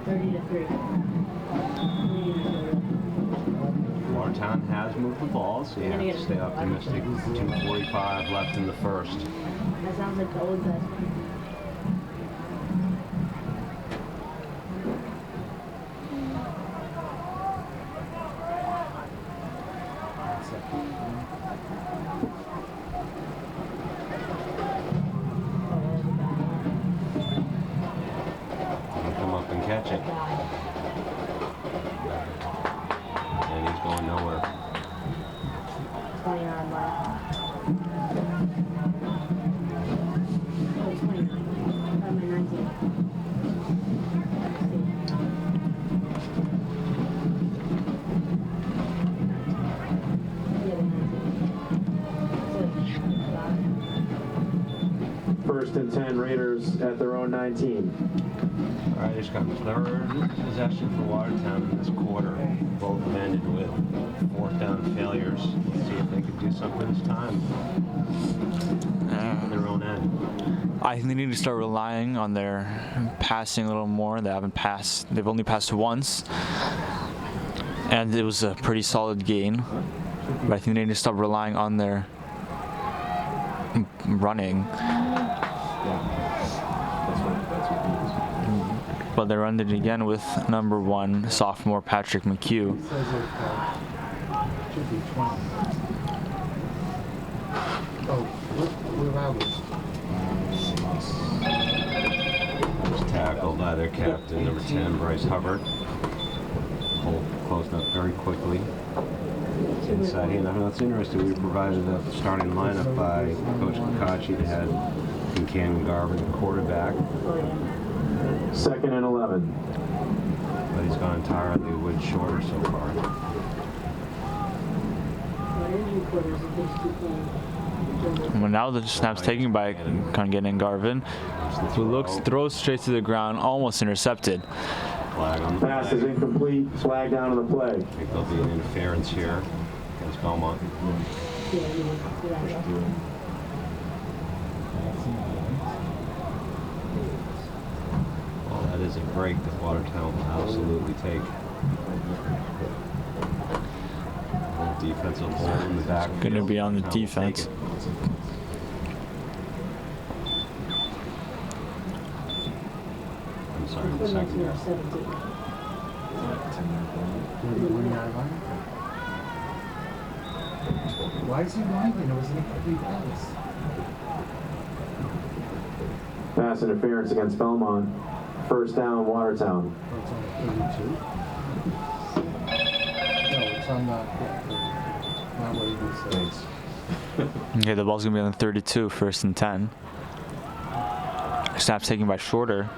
30-3. Watertown has moved the ball, so you have to stay optimistic. 2:45 left in the first. That sounds like the old guys. Come up and catch it. And he's going nowhere. 20-yard line. Oh, 29. I mean 19. First and 10, Raiders at their own 19. Riders got third possession for Watertown in this quarter. Both ended with 4th down failures. Let's see if they can do something this time. On their own end. I think they need to start relying on their passing a little more. They haven't passed. They've only passed once, and it was a pretty solid gain. But I think they need to start relying on their running. But they run it again with number 1 sophomore Patrick McHugh. Was tackled by their captain, number 10, Bryce Hubbard. Hole closed up very quickly. It's inside here. Now, that's interesting. We provided a starting lineup by Coach Kakachi that had Kincannon Garvin, the quarterback. Second and 11. entirely with Shorter so far. Well, now the snap's taken by Kangen and Garvin, who throws straight to the ground, almost intercepted. Flag on the Pass is incomplete. Flag down on the play. I think there'll be an interference here against Belmont. Well, that is a break that Watertown will absolutely take. Defensive hold in the back. Going to be on the defense. I'm sorry, the secondary. Why is he winding? It was an incomplete pass. Pass interference against Belmont. First down, Watertown. It's on the not what he says. Okay, the ball's going to be on the 32, first and 10. Snap's taken by Shorter.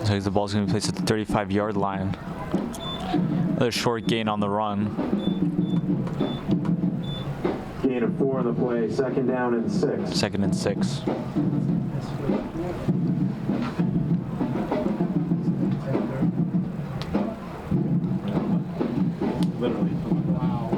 So the ball's going to be placed at the 35-yard line. Another short gain on the run. Gain of 4 on the play. Second down and 6. 2nd and 6. Literally. Wow.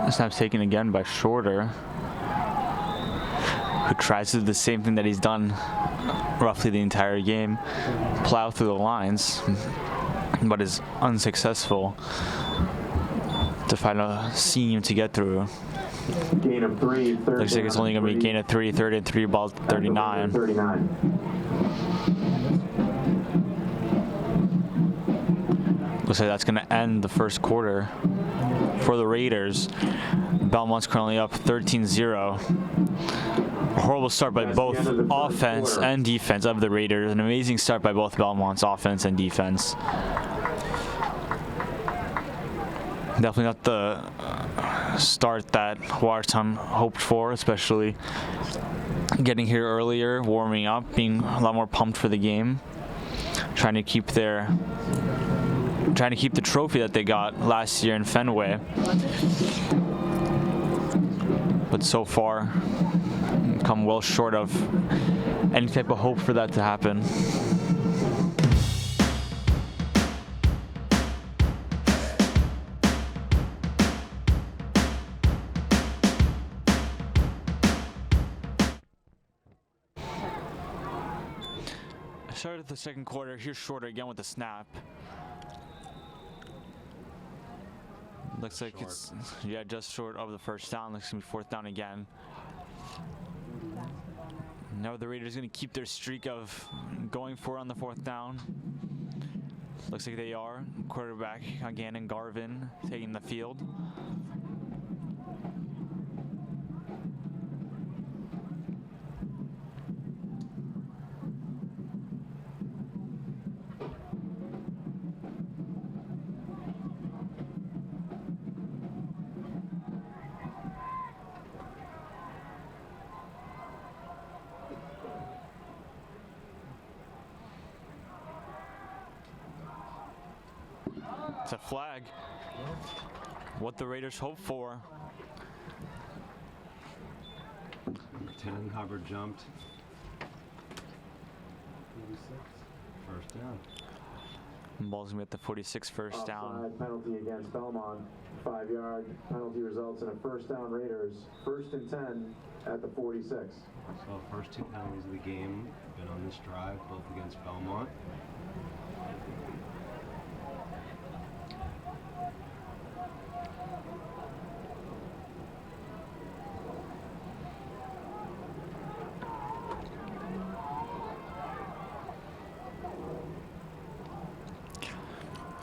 The snap's taken again by Shorter, who tries to do the same thing that he's done roughly the entire game, plow through the lines, but is unsuccessful to find a seam to get through. Gain of 3. Looks like it's only going to be a gain of 3, 3rd and 3, ball 39. 39. Looks like that's going to end the first quarter for the Raiders. Belmont's currently up 13-0. A horrible start by both offense and defense of the Raiders. An amazing start by both Belmont's offense and defense. Definitely not the start that Watertown hoped for, especially getting here earlier, warming up, being a lot more pumped for the game, trying to keep the trophy that they got last year in Fenway. But so far, come well short of any type of hope for that to happen. Started the second quarter. Here's Shorter again with the snap. Looks like it's just short of the first down. Looks gonna be 4th down again. Now the Raiders gonna keep their streak of going for it on the 4th down. Looks like they are. Quarterback again and Garvin taking the field. It's a flag. What the Raiders hope for. Number 10, Hubbard jumped. First down. Ball's gonna be at the 46 first down. Offside penalty against Belmont. 5-yard penalty results in a first down Raiders. 1st and 10 at the 46. So first 2 penalties of the game have been on this drive, both against Belmont.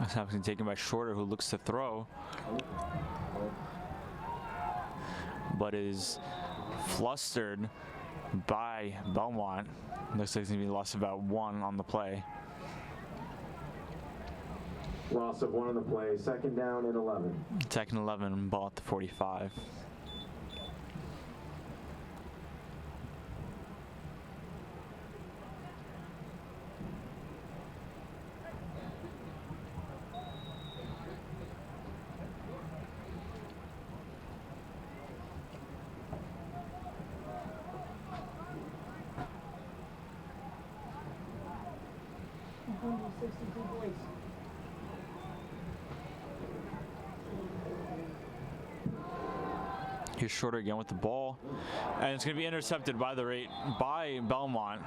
That's happening taken by Shorter, who looks to throw. but is flustered by Belmont. Looks like he's going to be lost about 1 on the play. Loss of 1 on the play, 2nd down and 11. 2nd and 11, ball at the 45. Here's Shorter again with the ball, and it's going to be intercepted by Belmont.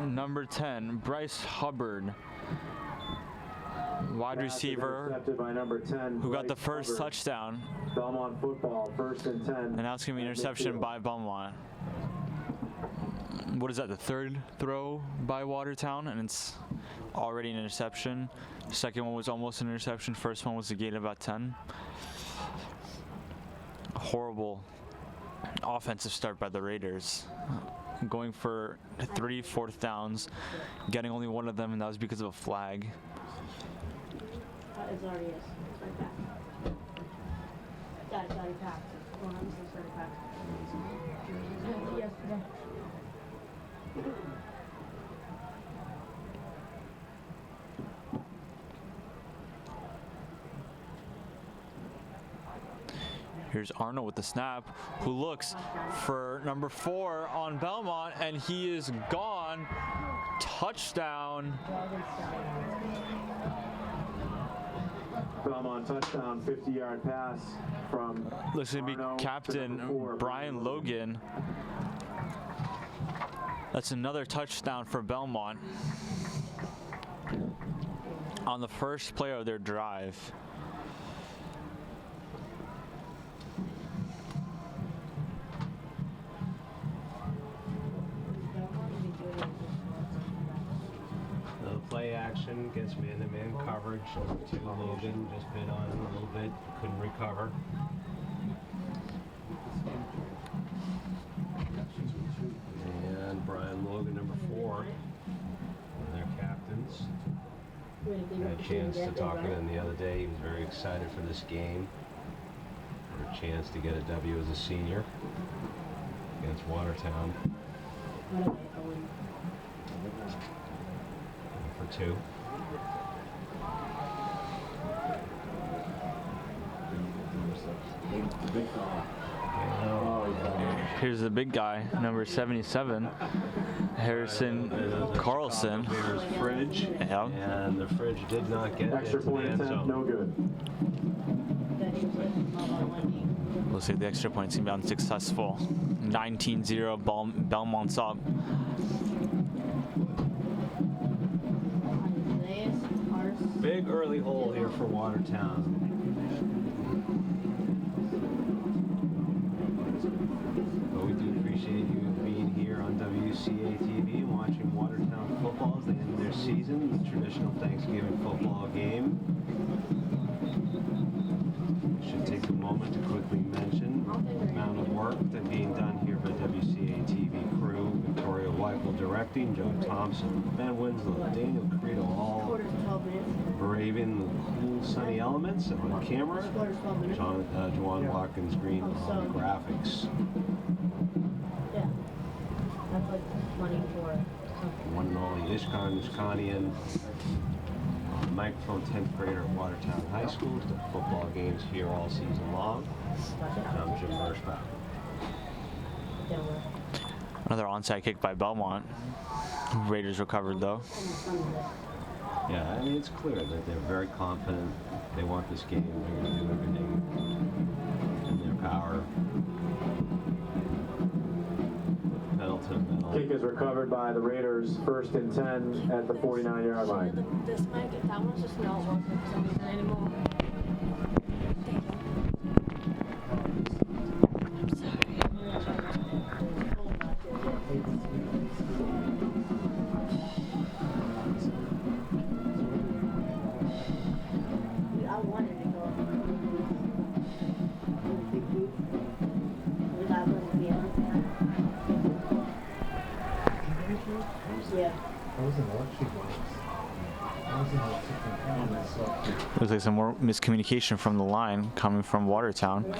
Number 10, Bryce Hubbard, wide receiver, Intercepted by number 10, who got the Bryce first Hubbard. touchdown. Belmont football, 1st and 10. And now it's going to be interception by Belmont. What is that, the 3rd throw by Watertown? And it's already an interception. The second one was almost an interception. First one was a gain of about 10. A horrible offensive start by the Raiders. Going for 3 4th downs, getting only 1 of them, and that was because of a flag. It's already is. It's right back. It's already packed. Well, I'm still already packed. Yesterday. Here's Arnold with the snap, who looks for number 4 on Belmont, and he is gone. Touchdown. Belmont touchdown, 50-yard pass from Looks to be captain Brian Logan. That's another touchdown for Belmont on the first play of their drive. The play action gets man-to-man coverage. Number 2, Logan, just bit on him a little bit, couldn't recover. And Brian Logan, number 4, one of their captains. Had a chance to talk with him the other day. He was very excited for this game. For a chance to get a W as a senior against Watertown. For 2. Here's the big guy, number 77, Harrison Carlson. Bears fridge, and the fridge did not get Extra into the point end attempt, zone. no good. We'll see if the extra points can be unsuccessful. 19-0, Belmont's up. Big early hole here for Watertown. But we do appreciate you being here on WCA TV and watching Watertown football as they end their season, the traditional Thanksgiving football game. We should take a moment to quickly mention the amount of work that's being done here by WCA TV crew. Victoria Weichel directing, Joe Thompson, Ben Winslow, Daniel Credo, all braving the cool sunny elements on camera. Juwan Watkins Green on graphics. Yeah. That's like money for One and only Ishkan Ishkanian, microphone 10th grader at Watertown High School. The football games here all season long. I'm Jim Hirschbach. Another onside kick by Belmont. Raiders recovered though. Yeah, I mean, it's clear that they're very confident. They want this game. They're going to do everything in their power. Pedal to the metal. Kick is recovered by the Raiders, 1st and 10 at the 49-yard line. This mic, that one's just not working for some reason anymore. I wanted to go. Looks like some more miscommunication from the line coming from Watertown.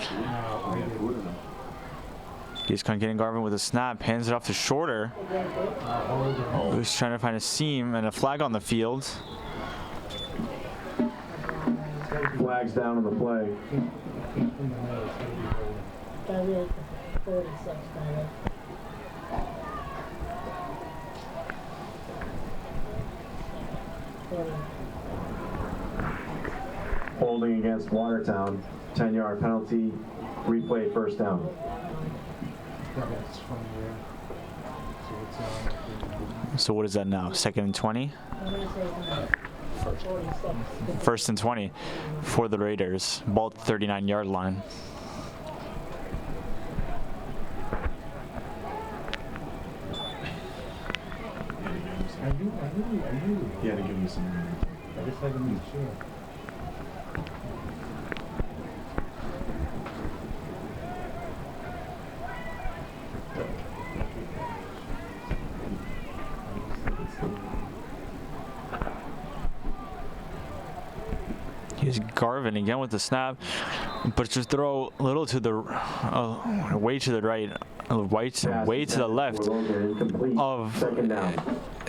He's kind of getting Garvin with a snap, hands it off to Shorter, who's trying to find a seam and a flag on the field. Flags down on the play. Holding against Watertown, 10-yard penalty, replay first down. So what is that now? 2nd and 20? First and 20 for the Raiders. Ball at the 39-yard line. He had to give me some. I just had to make sure. Here's Garvin again with the snap, but just throw a little to the way to the right, way to the left of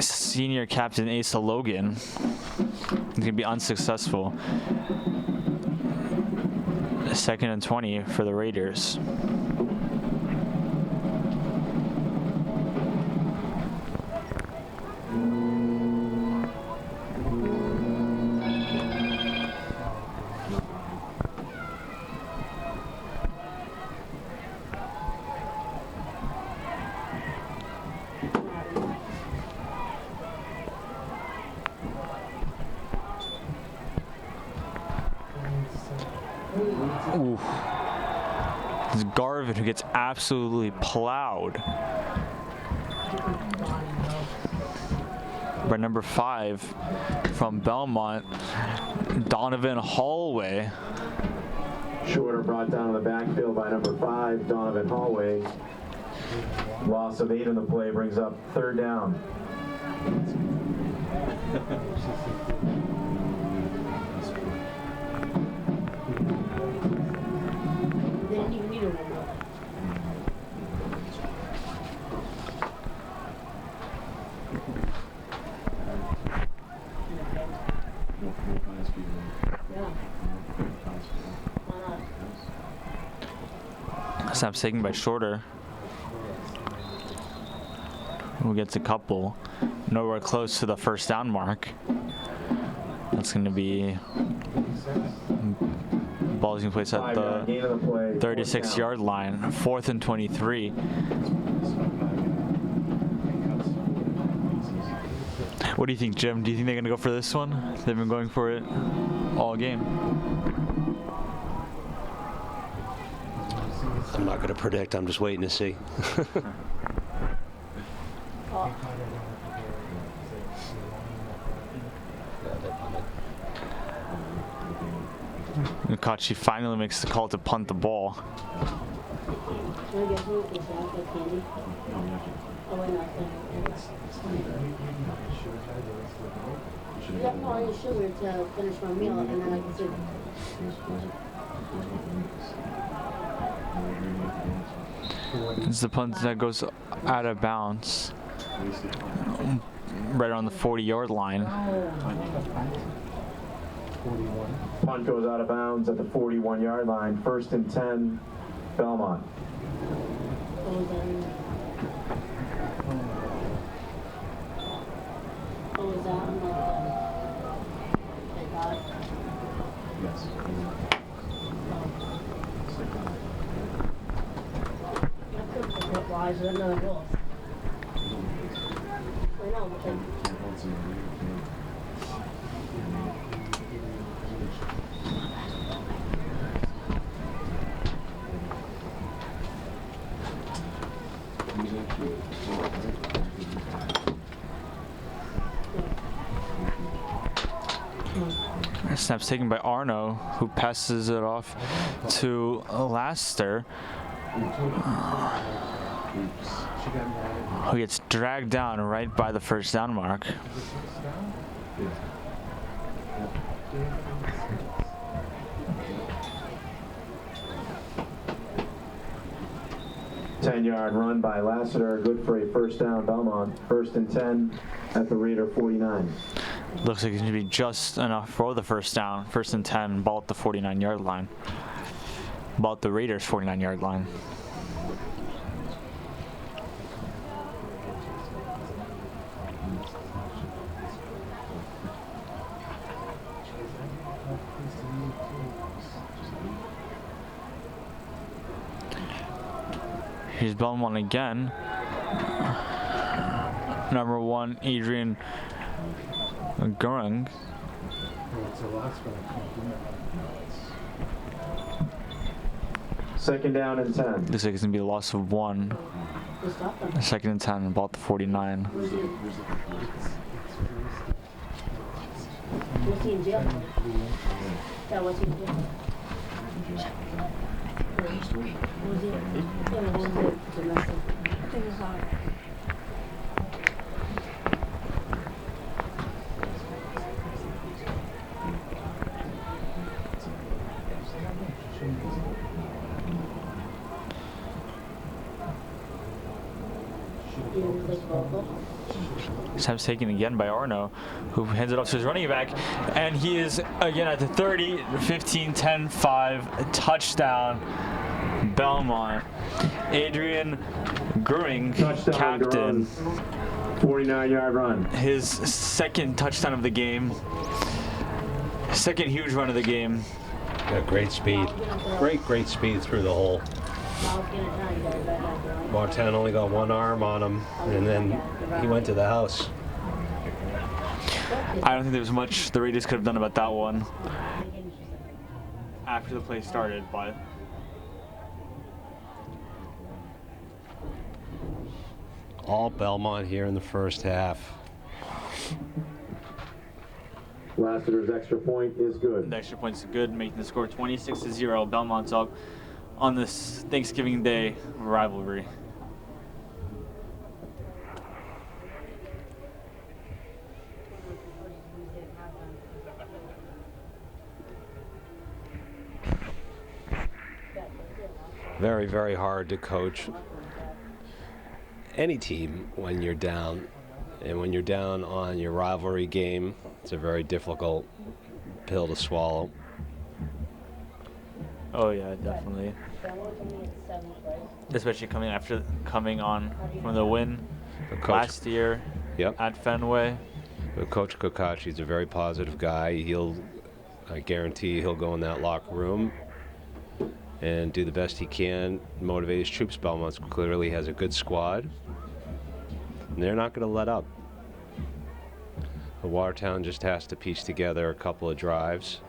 senior captain Asa Logan. He's gonna be unsuccessful. 2nd and 20 for the Raiders. Ooh. It's Garvin who gets absolutely plowed by number 5 from Belmont, Donovan Hallway. Shorter brought down in the backfield by number 5, Donovan Hallway. Loss of 8 in the play brings up 3rd down. Snap's taken by Shorter, who gets a couple. Nowhere close to the first down mark. That's going to be ball's going to place at the 36-yard line. 4th and 23. What do you think, Jim? Do you think they're going to go for this one? They've been going for it all game. I'm not going to predict. I'm just waiting to see. Mikachi finally makes the call to punt the ball. It's the punt that goes out of bounds, right on the 40-yard line. Punt goes out of bounds at the 41-yard line. 1st and 10, Belmont. Yes. Snap's taken by Arno, who passes it off to Laster. who gets dragged down right by the first down mark. 10-yard run by Lassiter, good for a first down. Belmont, 1st and 10 at the Raider 49. Looks like it's going to be just enough for the first down. 1st and 10, ball at the 49-yard line. Ball at the Raiders' 49-yard line. Here's Belmont again. Number 1, Adrian Gurung. Second down and 10. Looks like it's going to be a loss of 1. 2nd and 10, ball at the 49. Was he in jail? Yeah, was he in jail? Was he? Yeah, was it domestic? I think it's hard. Snaps taken again by Arno, who hands it off to his running back, and he is again at the 30, 15, 10, 5, touchdown, Belmont. Adrian Gurung, captain. 49-yard run. His second touchdown of the game, second huge run of the game. Got great speed, great speed through the hole. Watertown only got one arm on him, and then he went to the house. I don't think there was much the Raiders could have done about that one after the play started, but All Belmont here in the first half. Lassiter's extra point is good. The extra point's good, making the score 26-0. Belmont's up on this Thanksgiving Day rivalry. Very, very hard to coach any team when you're down. And when you're down on your rivalry game, it's a very difficult pill to swallow. Oh yeah, definitely. Especially coming on from the win last year at Fenway. But Coach Kokachi's a very positive guy. I guarantee he'll go in that locker room and do the best he can, motivate his troops. Belmont clearly has a good squad, and they're not going to let up. But Watertown just has to piece together a couple of drives.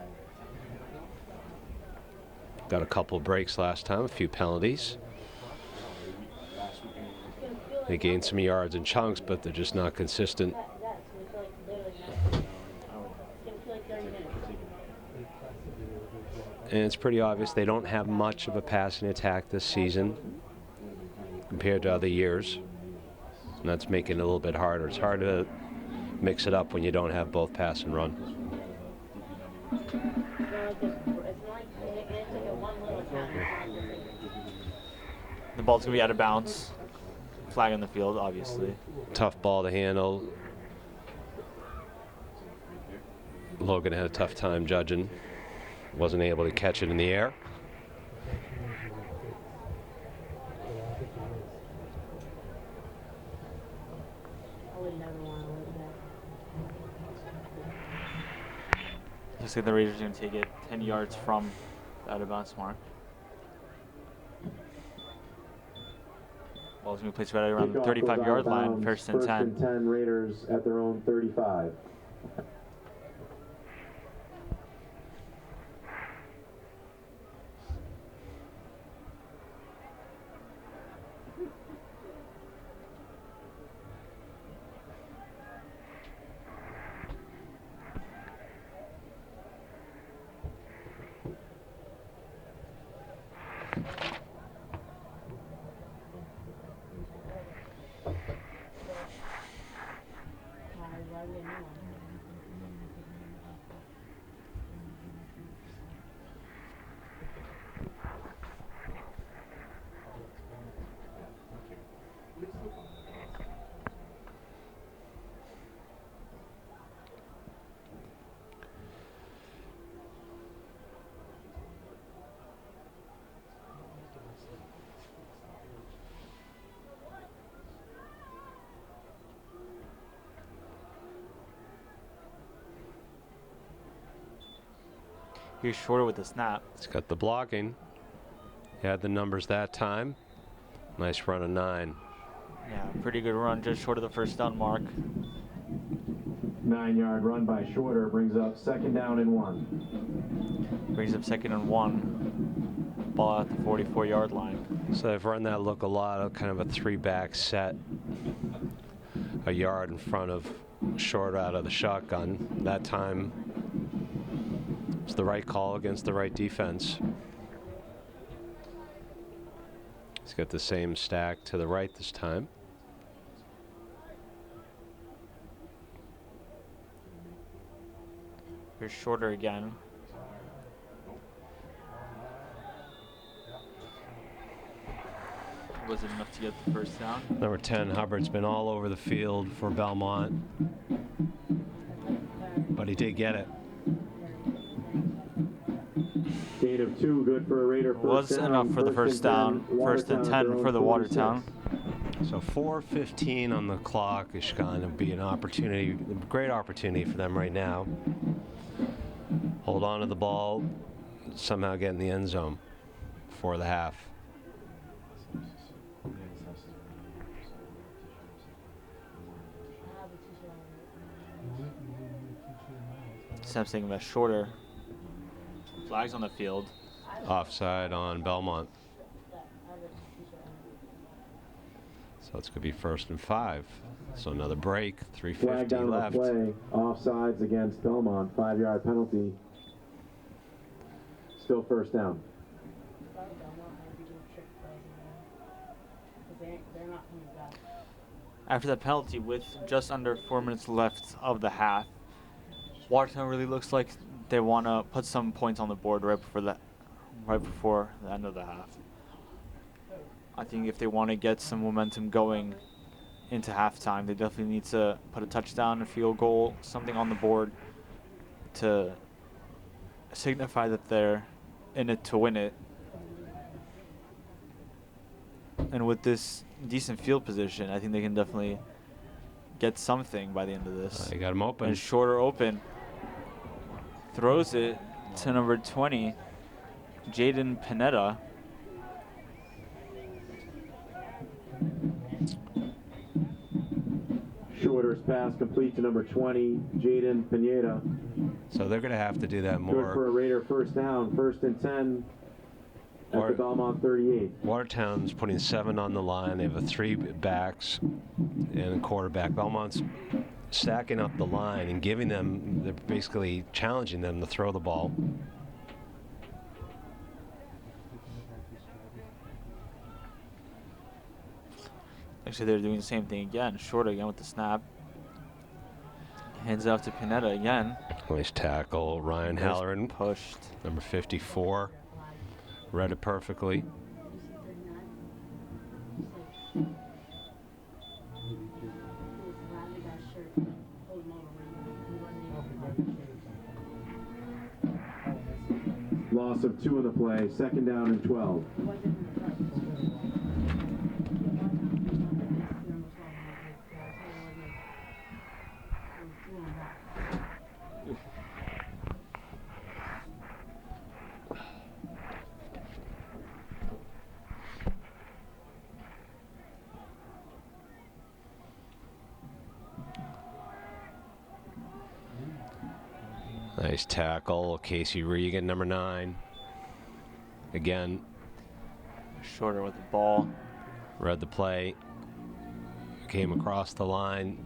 Got a couple of breaks last time, a few penalties. They gained some yards in chunks, but they're just not consistent. And it's pretty obvious they don't have much of a passing attack this season compared to other years. And that's making it a little bit harder. It's hard to mix it up when you don't have both pass and run. The ball's going to be out of bounds. Flag on the field, obviously. Tough ball to handle. Logan had a tough time judging. Wasn't able to catch it in the air. Looks like the Raiders are going to take it 10 yards from the out of bounds mark. Ball's going to be placed right around the 35-yard line, first and 10. First and 10, Raiders at their own 35. Here's Shorter with the snap. He's got the blocking. He had the numbers that time. Nice run of 9. Yeah, pretty good run, just short of the first down mark. 9-yard run by Shorter brings up 2nd down and 1. Brings up 2nd and 1. Ball at the 44-yard line. So they've run that look a lot of kind of a 3-back set. A yard in front of Shorter out of the shotgun. That time it's the right call against the right defense. He's got the same stack to the right this time. Here's Shorter again. Wasn't enough to get the first down. Number 10, Hubbard's been all over the field for Belmont, but he did get it. Gain of 2, good for a Raider. Was enough for the first down. 1st and 10 for the Watertown. So 4:15 on the clock is going to be an opportunity, a great opportunity for them right now. Hold on to the ball, somehow get in the end zone for the half. Snaps taking a Shorter. Flags on the field. Offside on Belmont. So it's going to be 1st and 5. So another break, Flag 3:50 down left. the play. Offsides against Belmont. 5-yard penalty. Still 1st down. After that penalty, with just under 4 minutes left of the half, Watertown really looks like they want to put some points on the board right before the end of the half. I think if they want to get some momentum going into halftime, they definitely need to put a touchdown, a field goal, something on the board to signify that they're in it to win it. And with this decent field position, I think they can definitely get something by the end of this. You got him open. And Shorter open. Throws it to number 20, Jaden Pineda. Shorter's pass complete to number 20, Jaden Pineda. So they're going to have to do that Good for more. a Raider 1st down. 1st and 10 at the Belmont 38. Watertown's putting 7 on the line. They have a 3 backs and a quarterback. Belmont's stacking up the line and giving them, they're basically challenging them to throw the ball. Actually, they're doing the same thing again. Shorter again with the snap. Hands it off to Pineda again. Nice tackle. Ryan Nice Halloran pushed. Number 54. Read it perfectly. Loss of 2 in the play. 2nd down and 12. Nice tackle. Casey Regan, number 9. Again. Shorter with the ball. Read the play. Came across the line.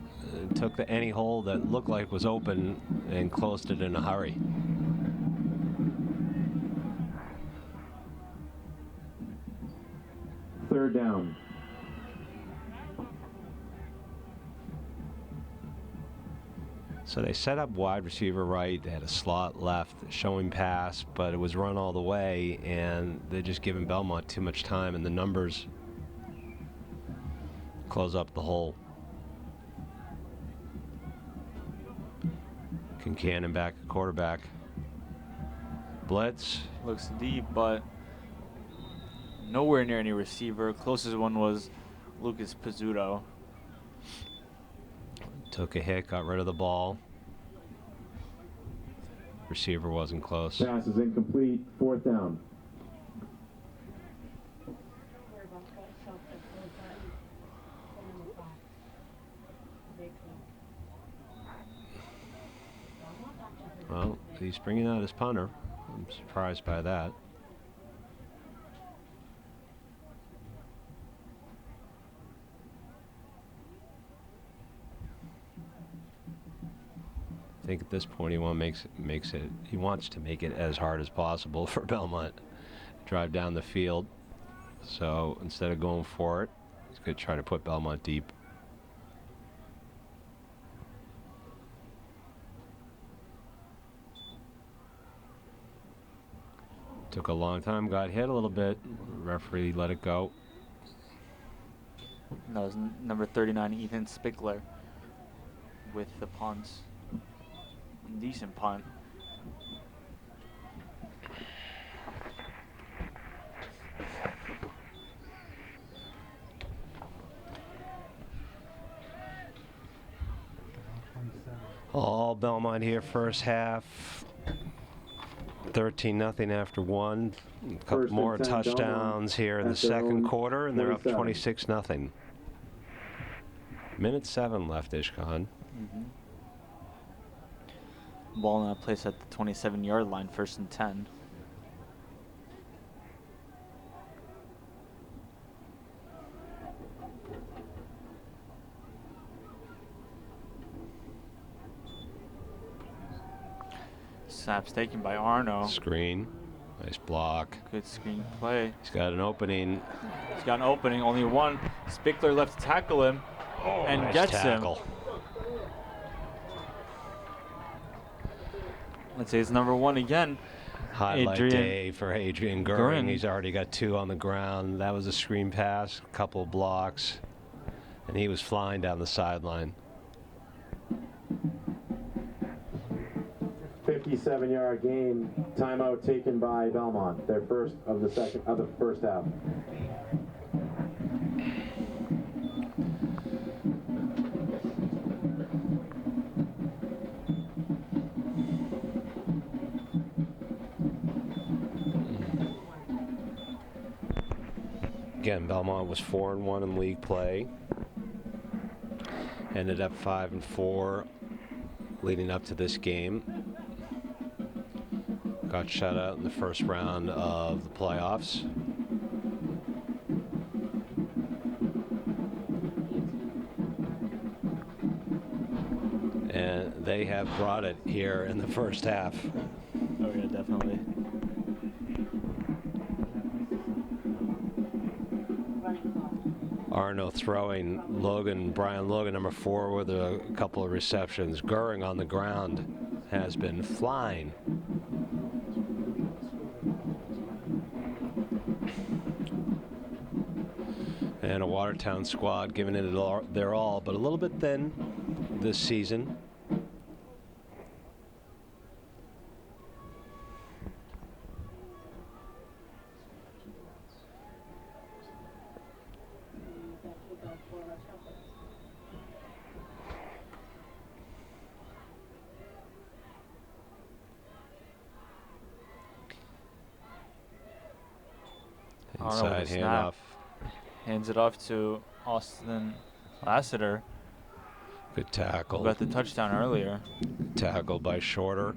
Took the any hole that looked like was open and closed it in a hurry. Third down. So they set up wide receiver right. They had a slot left, showing pass, but it was run all the way, and they're just giving Belmont too much time, and the numbers close up the hole. Kincannon back at quarterback. Blitz. Looks deep, but nowhere near any receiver. Closest one was Lucas Pizzuto. Took a hit, got rid of the ball. Receiver wasn't close. Pass is incomplete. 4th down. Well, he's bringing out his punter. I'm surprised by that. I think at this point he wants to make it as hard as possible for Belmont. Drive down the field. So instead of going for it, he's going to try to put Belmont deep. Took a long time, got hit a little bit. Referee let it go. That was number 39, Ethan Spickler, with the punts. Decent punt. All Belmont here first half. 13-0 after one. A couple First more and 10 touchdowns here in the at their second own quarter, and they're up 47. 26-0. Minute 7 left, Ishkan. Ball now placed at the 27-yard line, 1st and 10. Snap's taken by Arno. Screen. Nice block. Good screen play. He's got an opening. He's got an opening, only one. Spickler left to tackle him and Nice gets tackle. him. Let's say it's number 1 again. Highlight day for Adrian Goering. Goering. He's already got 2 on the ground. That was a screen pass, a couple of blocks, and he was flying down the sideline. 57-yard gain. Timeout taken by Belmont. Their first of the first half. Again, Belmont was 4-1 in league play. Ended up 5-4 leading up to this game. Got shut out in the first round of the playoffs. And they have brought it here in the first half. Oh yeah, definitely. Arno throwing Brian Logan, number 4, with a couple of receptions. Goering on the ground has been flying. And a Watertown squad giving it their all, but a little bit thin this season. Inside handoff. Hands it off to Austin Lassiter. Good tackle. Who got the touchdown earlier. Tackle by Shorter.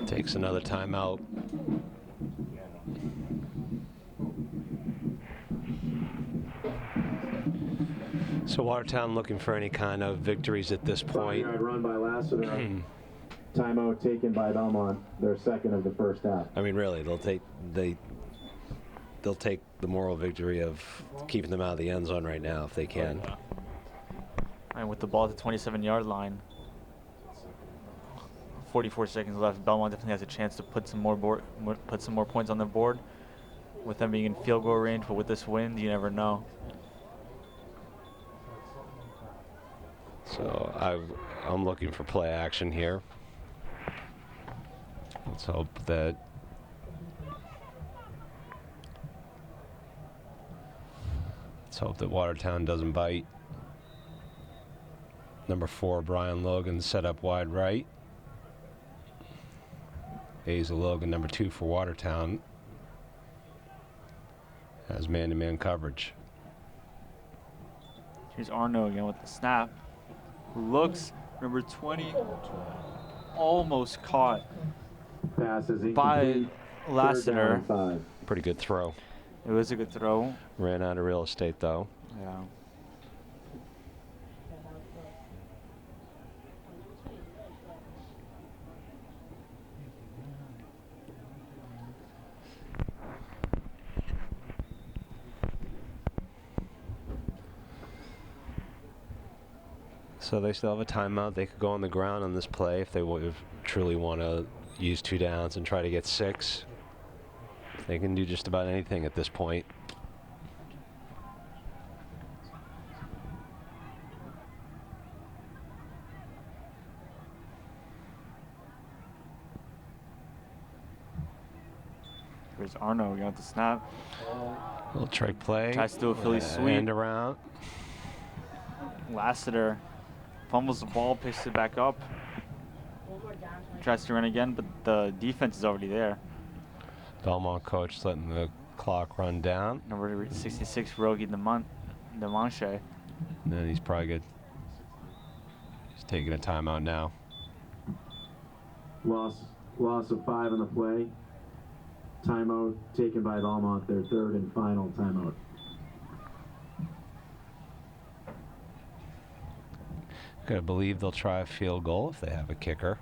Takes another timeout. So Watertown looking for any kind of victories at this point. 5-yard run by Lassiter. Timeout taken by Belmont. Their second of the first half. I mean, really, they'll take the moral victory of keeping them out of the end zone right now if they can. And with the ball at the 27-yard line, 44 seconds left. Belmont definitely has a chance to put some more points on the board. With them being in field goal range, but with this wind, you never know. So I'm looking for play action here. Let's hope that Watertown doesn't bite. Number 4, Brian Logan, set up wide right. Asa Logan, number 2 for Watertown, has man-to-man coverage. Here's Arno again with the snap. Looks, number 20, almost caught by Lassiter. Pretty good throw. It was a good throw. Ran out of real estate, though. Yeah. So they still have a timeout. They could go on the ground on this play if they truly want to use 2 downs and try to get 6. They can do just about anything at this point. Here's Arno again with the snap. Little trick play. Tries to do a Philly sweep. End around. Lassiter fumbles the ball, picks it back up. Tries to run again, but the defense is already there. Belmont coach letting the clock run down. Number 66, Rogi Demanche. And then he's probably good. He's taking a timeout now. Loss of 5 on the play. Timeout taken by Belmont, their 3rd and final timeout. Gotta believe they'll try a field goal if they have a kicker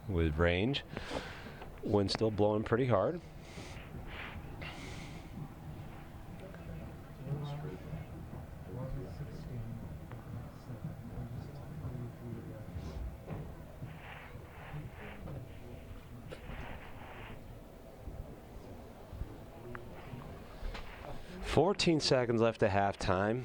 with range. Wind still blowing pretty hard. "14 seconds left at halftime.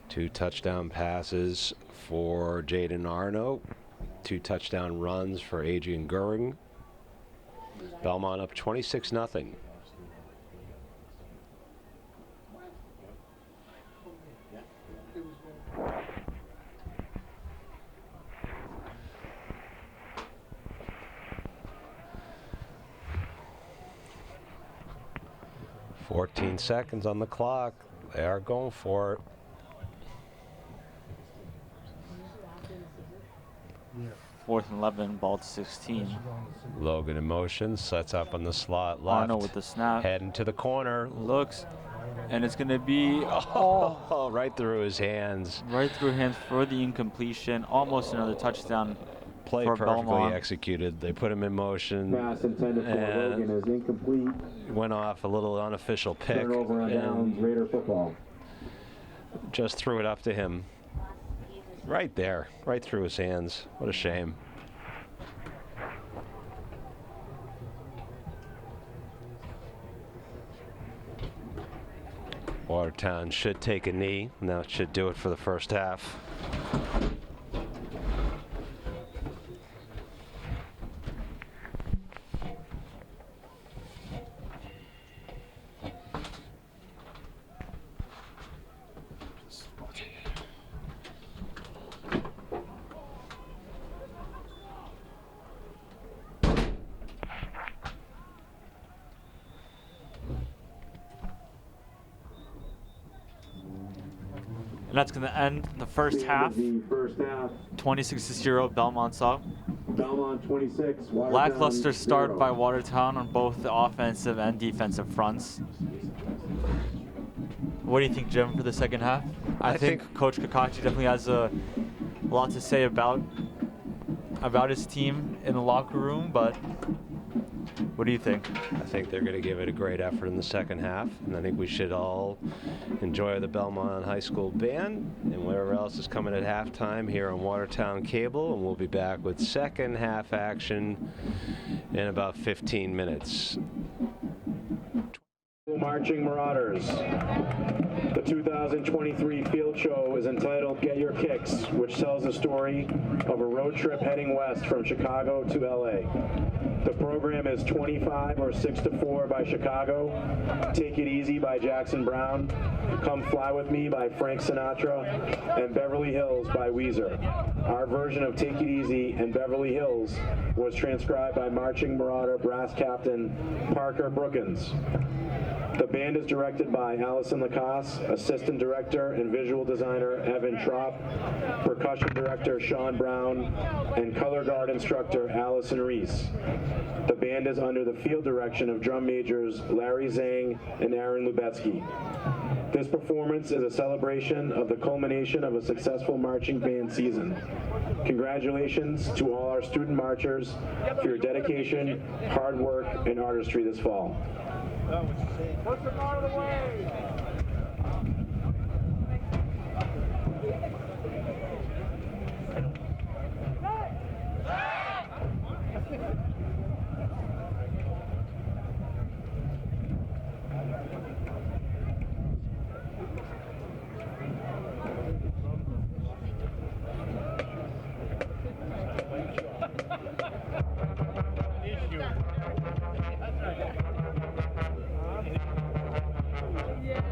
Two touchdown passes for Jaden Arno. 2 touchdown runs for Adrian Goering. Belmont up 26-0. "14 seconds on the clock. They are going for it." Fourth and 11, ball to 16. Logan in motion, sets up on the slot left. Arno with the snap. Heading to the corner. Looks, and it's going to be right through his hands. Right through hands for the incompletion. Almost another touchdown. Play for perfectly Belmont. executed. They put him in motion. Pass intended for Logan is incomplete. Went off a little unofficial pick. Turnover on downs, Raider football. Just threw it up to him. Right there, right through his hands. What a shame. Watertown should take a knee. Now it should do it for the first half. And that's going to end the first half. 26-0, Belmont's up. Belmont 26. Watertown Lackluster start 0. by Watertown on both the offensive and defensive fronts. What do you think, Jim, for the second half? I think Coach Kakachi definitely has a lot to say about his team in the locker room, but what do you think? I think they're going to give it a great effort in the second half, and I think we should all enjoy the Belmont High School band and whatever else is coming at halftime here on Watertown Cable, and we'll be back with second half action in about 15 minutes. Marching Marauders. The 2023 field show is entitled Get Your Kicks, which tells the story of a road trip heading west from Chicago to LA. The program is 25 or 6 to 4 by Chicago, Take It Easy by Jackson Browne, Come Fly With Me by Frank Sinatra, and Beverly Hills by Weezer. Our version of Take It Easy and Beverly Hills was transcribed by marching Marauder brass captain Parker Brookins. The band is directed by Allison Lacasse, assistant director and visual designer Evan Tropp, percussion director Sean Brown, and color guard instructor Allison Reese. The band is under the field direction of drum majors Larry Zhang and Aaron Lubetsky. This performance is a celebration of the culmination of a successful marching band season. Congratulations to all our student marchers for your dedication, hard work, and artistry this fall. Push them out of the way. Yeah.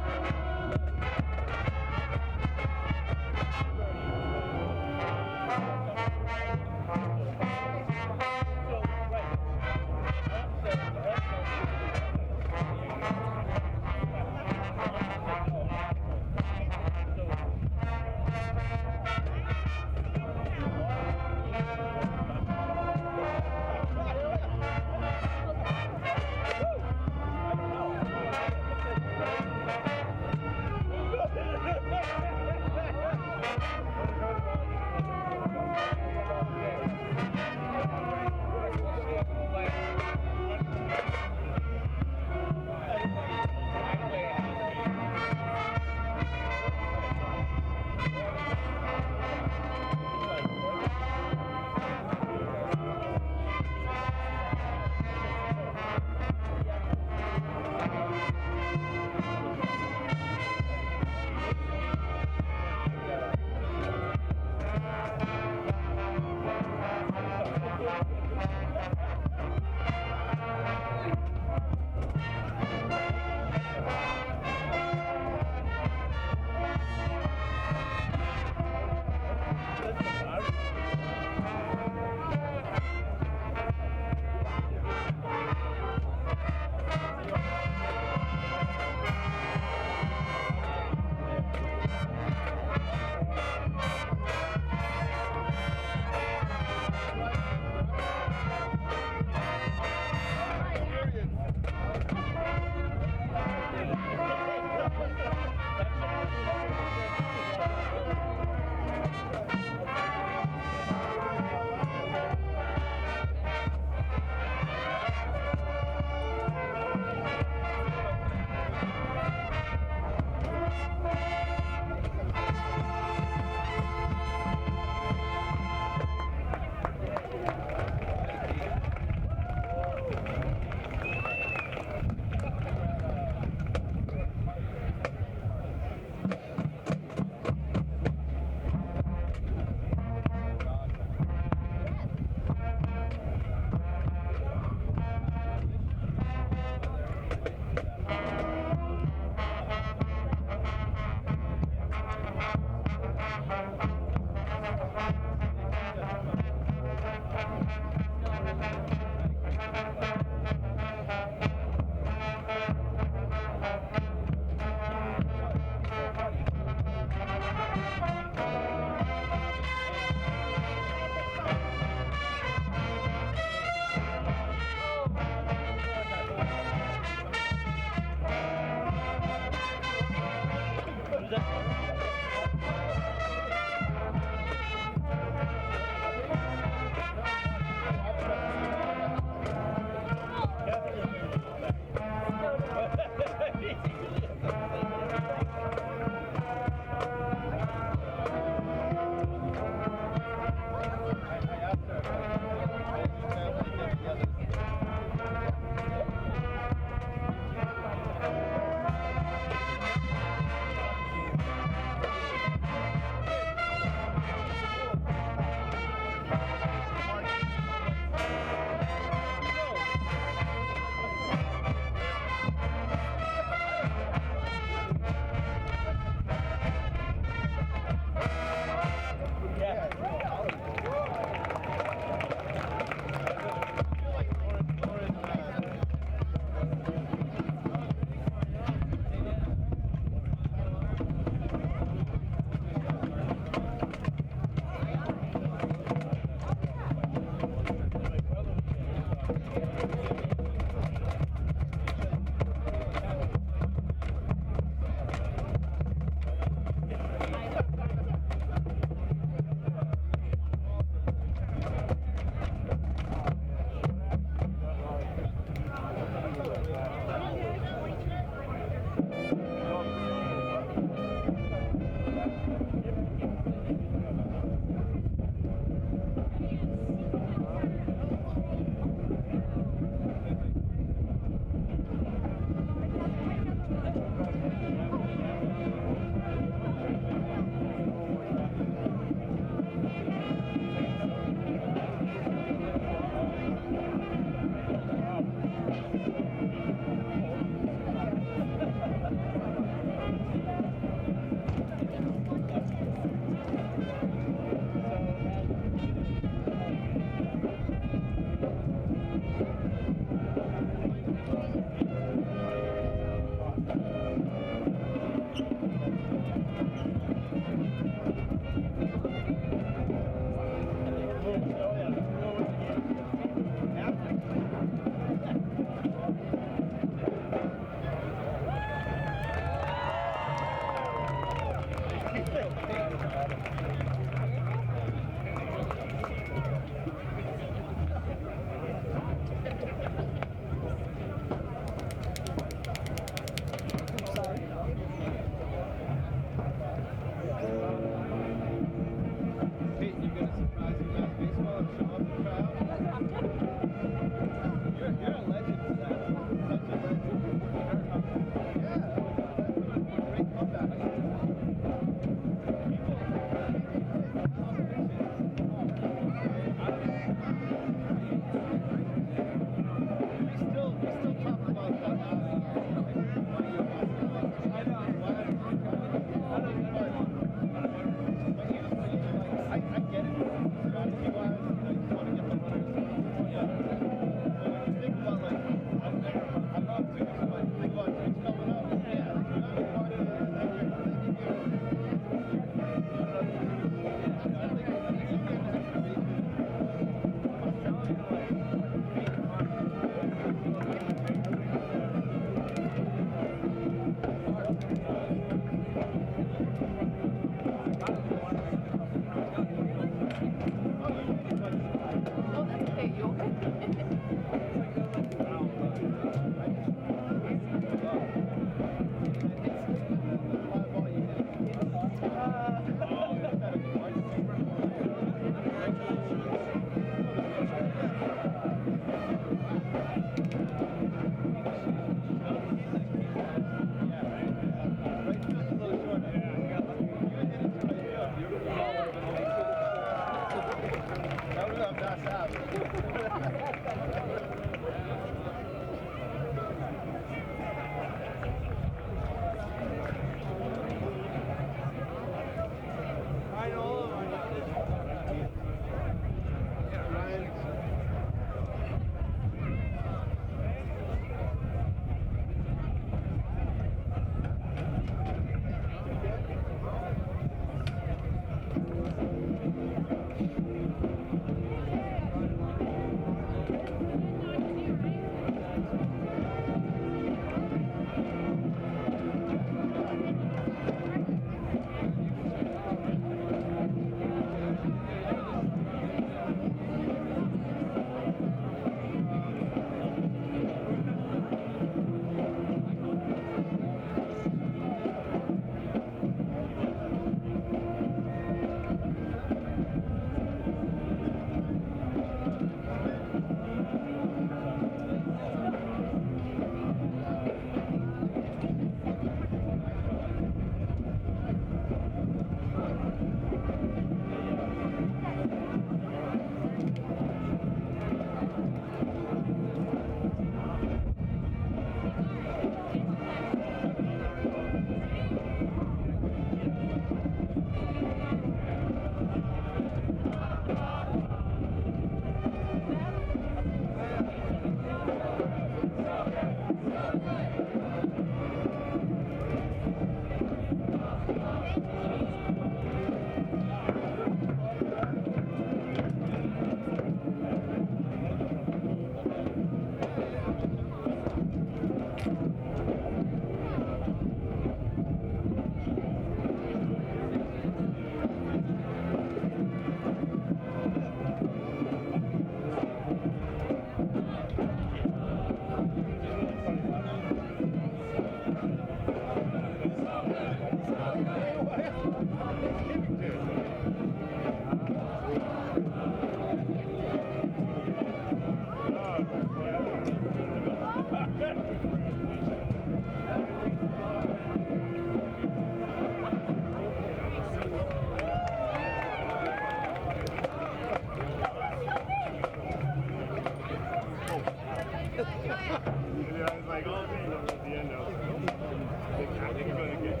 I was like, oh, man, at the end, I was like, I think we're going to get.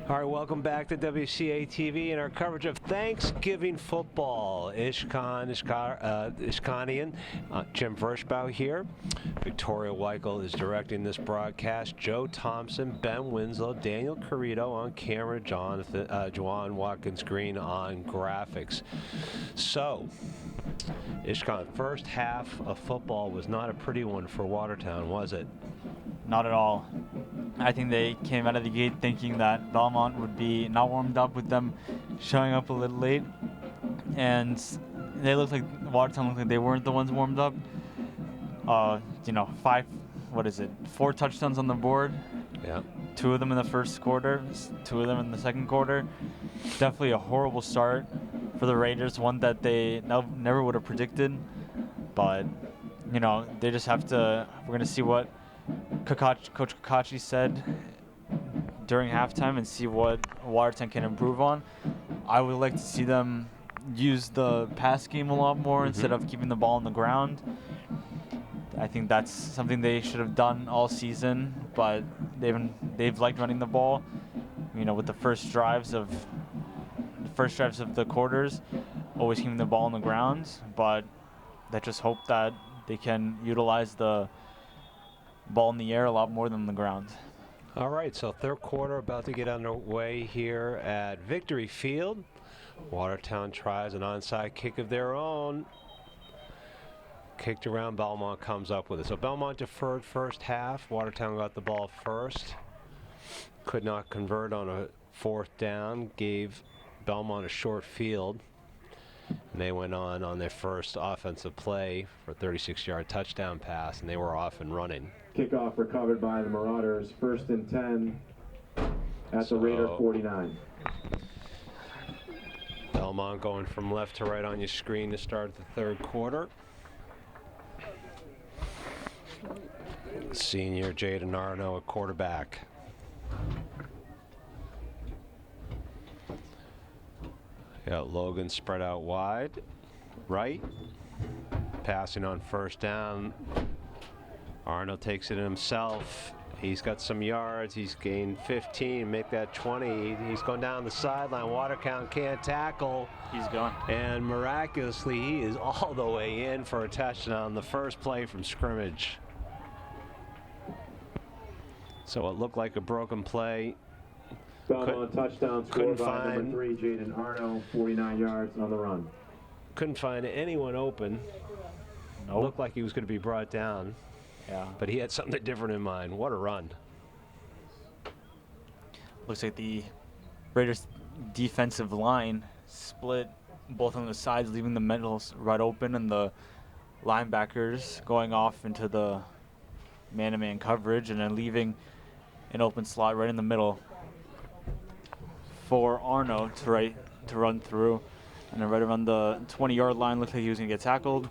All right, welcome back to WCA TV and our coverage of Thanksgiving football. Ishkanian, Jim Vershbow here. Victoria Weichel is directing this broadcast. Joe Thompson, Ben Winslow, Daniel Carrito on camera, Juwan Watkins Green on graphics. So, Ishkan, first half of football was not a pretty one for Watertown, was it? Not at all. I think they came out of the gate thinking that Belmont would be not warmed up with them showing up a little late. And they looked like, Watertown looked like they weren't the ones warmed up. 4 touchdowns on the board. Yeah. 2 of them in the first quarter, 2 of them in the second quarter. Definitely a horrible start for the Raiders, one that they never would have predicted. But, they just have to, we're going to see what Coach Kakachi said during halftime and see what Watertown can improve on. I would like to see them use the pass game a lot more instead of keeping the ball on the ground. I think that's something they should have done all season, but they've liked running the ball. With the first drives of the quarters, always keeping the ball on the ground. But I just hope that they can utilize the ball in the air a lot more than the ground. All right, so third quarter about to get underway here at Victory Field. Watertown tries an onside kick of their own. Kicked around, Belmont comes up with it. So Belmont deferred first half. Watertown got the ball first. Could not convert on a fourth down. Gave Belmont a short field. And they went on their first offensive play for a 36-yard touchdown pass, and they were off and running. Kickoff recovered by the Marauders. 1st and 10 at the Raider 49. Belmont going from left to right on your screen to start the third quarter. Senior Jaden Arno at quarterback. Got Logan spread out wide, right. Passing on first down. Arno takes it himself. He's got some yards. He's gained 15, make that 20. He's going down the sideline. Watertown can't tackle. He's gone. And miraculously, he is all the way in for a touchdown. The first play from scrimmage. So it looked like a broken play. Belmont touchdown scored by number 3, Jaden Arno, 49 yards on the run. Couldn't find anyone open. Nope. Looked like he was going to be brought down. Yeah. But he had something different in mind. What a run. Looks like the Raiders defensive line split both on the sides, leaving the middles right open, and the linebackers going off into the man-to-man coverage, and then leaving an open slot right in the middle for Arno to run through. And then right around the 20-yard line, looked like he was going to get tackled.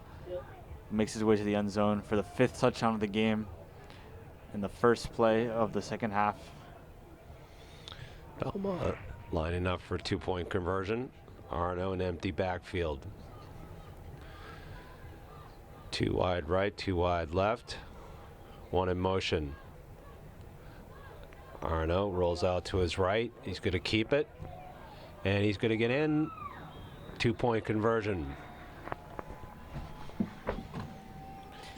Makes his way to the end zone for the 5th touchdown of the game in the first play of the second half. Belmont lining up for a 2-point conversion. Arno an empty backfield. 2 wide right, 2 wide left. 1 in motion. Arno rolls out to his right. He's going to keep it. And he's going to get in. 2-point conversion.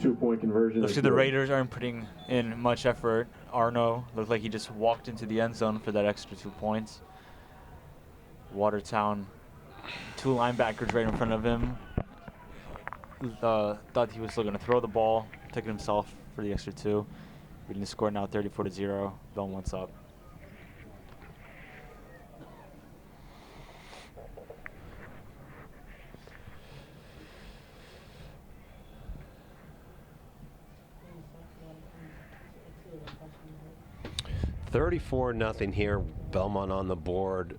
2-point conversion. Looks like the Raiders aren't putting in much effort. Arno looked like he just walked into the end zone for that extra 2 points. Watertown, 2 linebackers right in front of him. Thought he was still going to throw the ball, took it himself for the extra 2. We didn't score now, 34-0. Belmont's up. $34-0 here. Belmont on the board.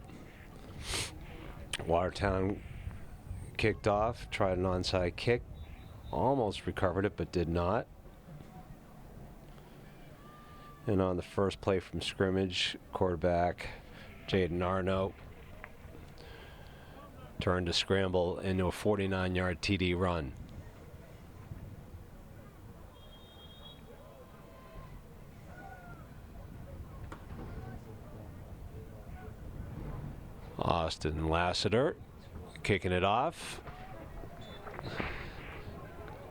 Watertown kicked off, tried an onside kick, almost recovered it, but did not. And on the first play from scrimmage, quarterback Jaden Arno turned to scramble into a 49-yard TD run. Austin Lassiter kicking it off.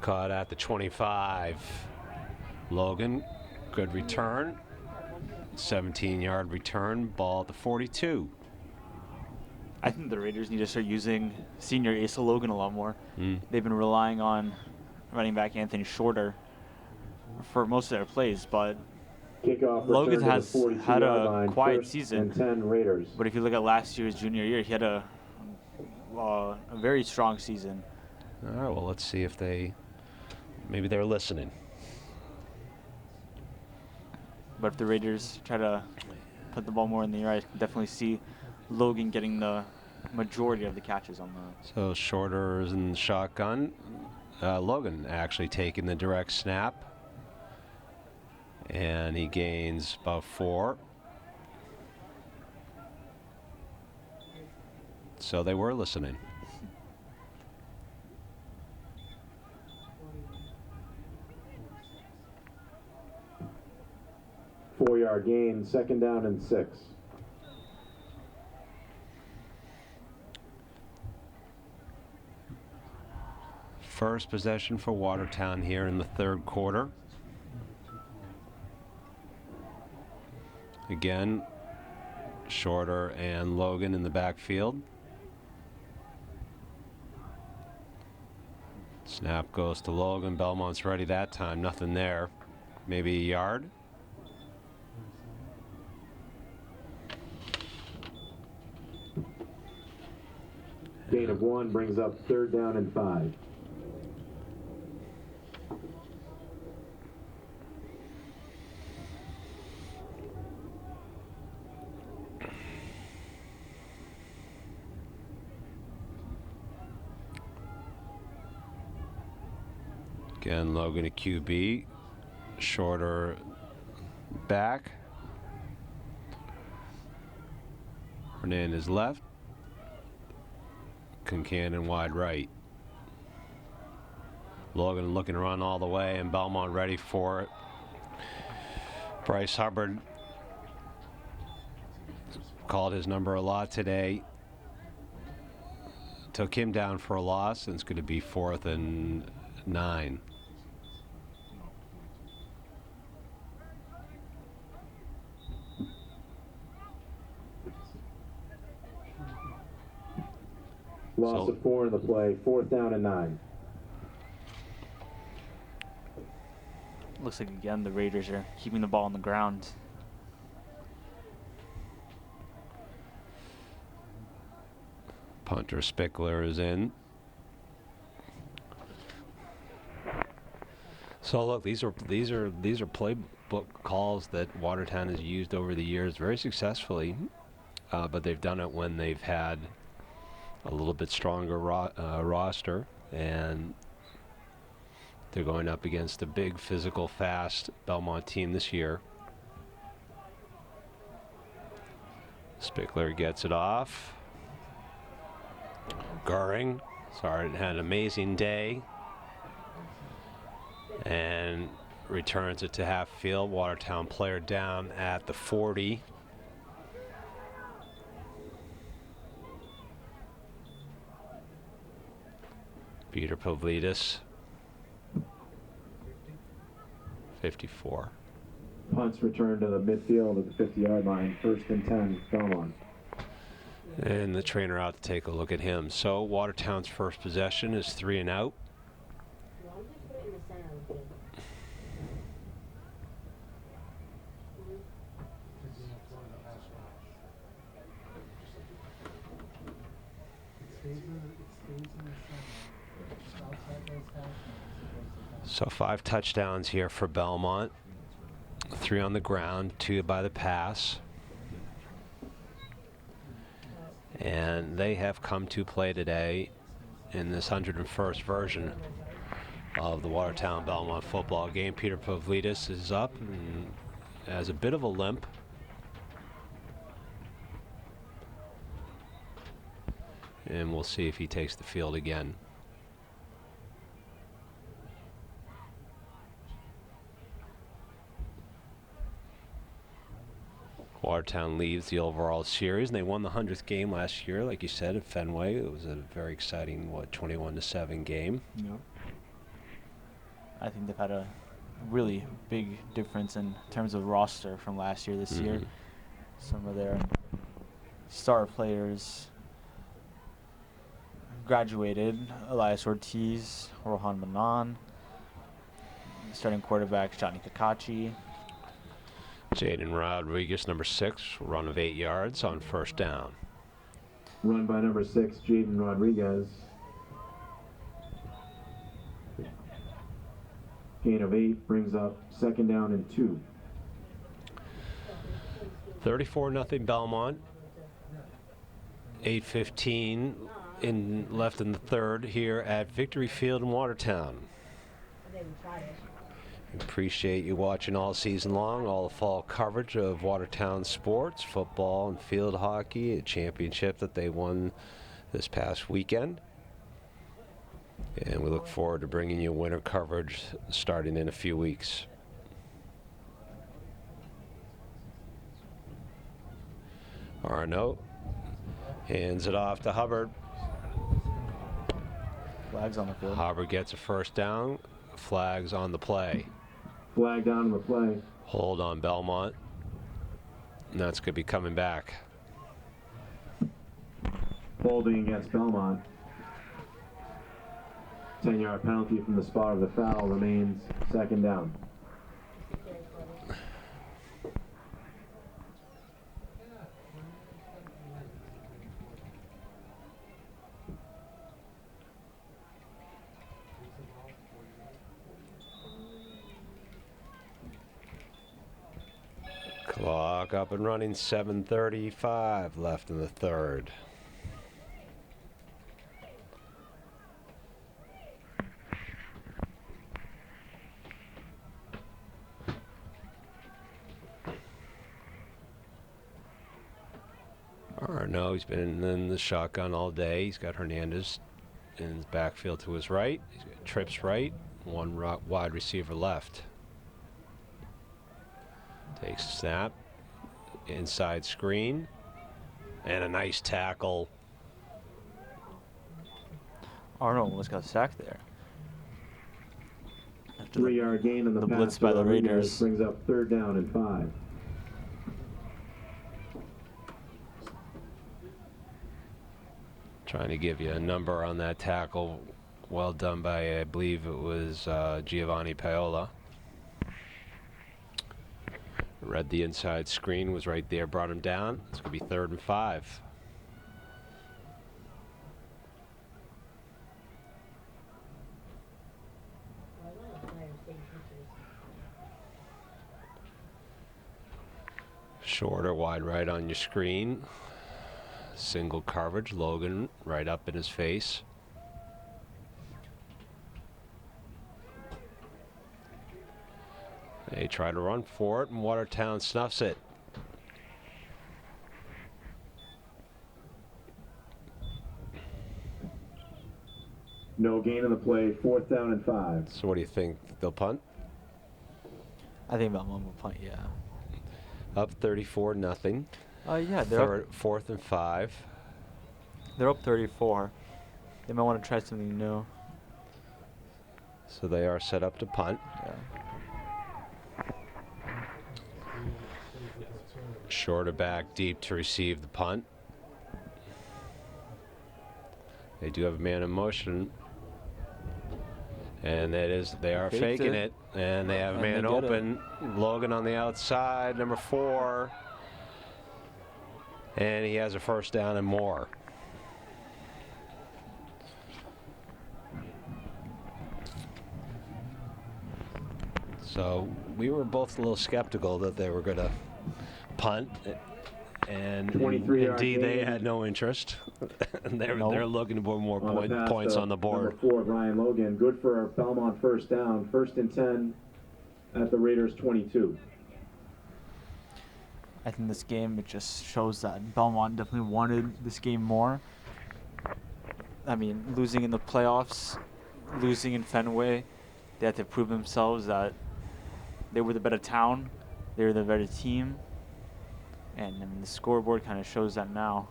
Caught at the 25. Logan, good return. 17-yard return, ball at the 42. I think the Raiders need to start using senior Asa Logan a lot more. They've been relying on running back Anthony Shorter for most of their plays, but Kickoff Logan return to has the 42-yard had a line, quiet 1st season. and 10 Raiders. But if you look at last year's junior year, he had a very strong season. All right, well, let's see if maybe they're listening. But if the Raiders try to put the ball more in the air, I can definitely see Logan getting the majority of the catches on the. So Shorter is in the shotgun. Logan actually taking the direct snap. And he gains about 4. So they were listening. Four-yard gain, 2nd down and 6. First possession for Watertown here in the 3rd quarter. Again, Shorter and Logan in the backfield. Snap goes to Logan. Belmont's ready that time. Nothing there. Maybe a yard. Gain of 1 brings up 3rd down and 5. Again, Logan a QB. Shorter back. Hernandez left. Concannon wide right. Logan looking to run all the way, and Belmont ready for it. Bryce Hubbard called his number a lot today. Took him down for a loss, and it's going to be 4th and 9. Loss of 4 in the play, 4th down and 9. Looks like again the Raiders are keeping the ball on the ground. Punter Spickler is in. So look, these are playbook calls that Watertown has used over the years very successfully, but they've done it when they've had a little bit stronger roster, and they're going up against a big, physical, fast Belmont team this year. Spickler gets it off. Goring, had an amazing day, and returns it to half field. Watertown player down at the 40. Peter Pavlidis, 54. Punts return to the midfield at the 50-yard line, 1st and 10, Belmont. And the trainer out to take a look at him. So Watertown's first possession is 3 and out. So 5 touchdowns here for Belmont. 3 on the ground, 2 by the pass. And they have come to play today in this 101st version of the Watertown Belmont football game. Peter Pavlidis is up, and has a bit of a limp. And we'll see if he takes the field again. Watertown leads the overall series, and they won the 100th game last year, like you said, at Fenway. It was a very exciting, 21-7 game. Yeah. I think they've had a really big difference in terms of roster from last year this year. Some of their star players graduated. Elias Ortiz, Rohan Manan, starting quarterback Johnny Kakachi. Jaden Rodriguez, number 6, run of 8 yards on first down. Run by number 6, Jaden Rodriguez. Gain of 8 brings up 2nd down and 2. 34-0 Belmont. 8:15 left in the third here at Victory Field in Watertown. Appreciate you watching all season long, all the fall coverage of Watertown sports, football and field hockey, a championship that they won this past weekend. And we look forward to bringing you winter coverage starting in a few weeks. Arno hands it off to Hubbard. Flags on the field. Hubbard gets a first down. Flags on the play. Flag down on the play. Hold on Belmont. And that's going to be coming back. Holding against Belmont. 10-yard penalty from the spot of the foul remains 2nd down. Clock up and running, 7:35 left in the third. Arno, he's been in the shotgun all day. He's got Hernandez in his backfield to his right. He's got trips right, one wide receiver left. Takes a snap, inside screen, and a nice tackle. Arnold almost got sacked there. 3-yard gain on the pass blitz by the Raiders. Brings up 3rd down and 5. Trying to give you a number on that tackle. Well done by, I believe it was Giovanni Paola. Read the inside screen, was right there, brought him down. It's going to be 3rd and 5. Shorter, wide right on your screen. Single coverage, Logan right up in his face. They try to run for it, and Watertown snuffs it. No gain on the play, 4th down and 5. So what do you think? They'll punt? I think Belmont will punt, yeah. Up 34-0. Yeah, they're 4th and 5. They're up 34. They might want to try something new. So they are set up to punt. Yeah. Shorter back deep to receive the punt. They do have a man in motion. And that is, they are faking it. And they have a man open. Logan on the outside, number 4. And he has a first down and more. So we were both a little skeptical that they were going to punt, and indeed they had no interest. they're looking for more points on the board. Number 4, Ryan Logan, good for Belmont first down, 1st and 10 at the Raiders 22. I think this game, it just shows that Belmont definitely wanted this game more. I mean, losing in the playoffs, losing in Fenway, they had to prove themselves that they were the better town, they were the better team, and I mean, the scoreboard kind of shows that now.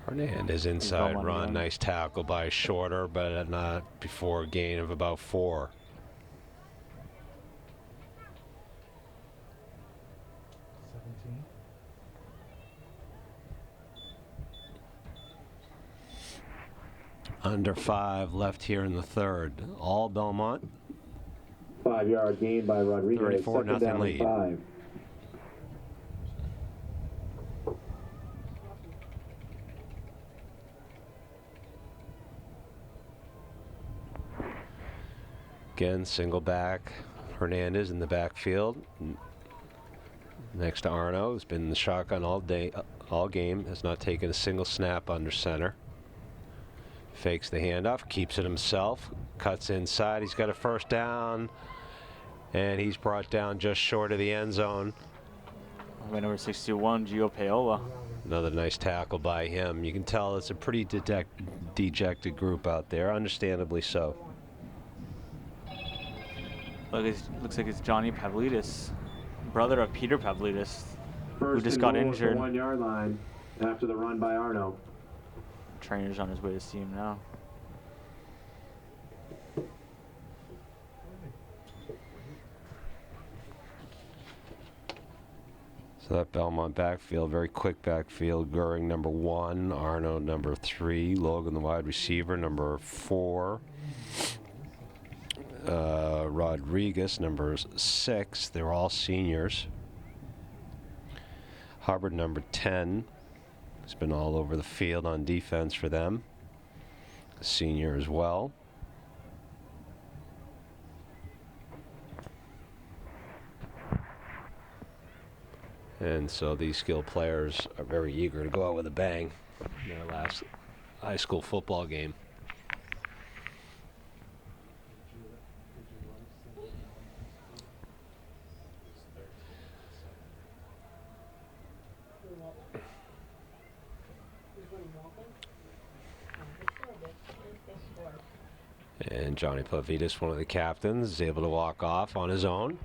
Hernandez inside Belmont run, again. nice tackle by Shorter, but not before a gain of about 4. Under 5 left here in the third. All Belmont. 5-yard gain by Rodriguez. 34-0 Second down and lead. 5. Again, single back. Hernandez in the backfield. Next to Arno, who's been in the shotgun all day, all game, has not taken a single snap under center. Fakes the handoff, keeps it himself, cuts inside. He's got a first down, and he's brought down just short of the end zone. By number 61, Gio Paola. Another nice tackle by him. You can tell it's a pretty dejected group out there, understandably so. Looks like it's Johnny Pavlidis, brother of Peter Pavlidis, who First just and got goal at the injured. 1-yard line after the run by Arno. Trainer's on his way to see him now. So that Belmont backfield, very quick backfield. Goering number 1, Arno number 3, Logan the wide receiver number 4, Rodriguez number 6. They're all seniors. Hubbard number 10 has been all over the field on defense for them. Senior as well. And so these skilled players are very eager to go out with a bang in their last high school football game. And Johnny Pavlidis, one of the captains, is able to walk off on his own.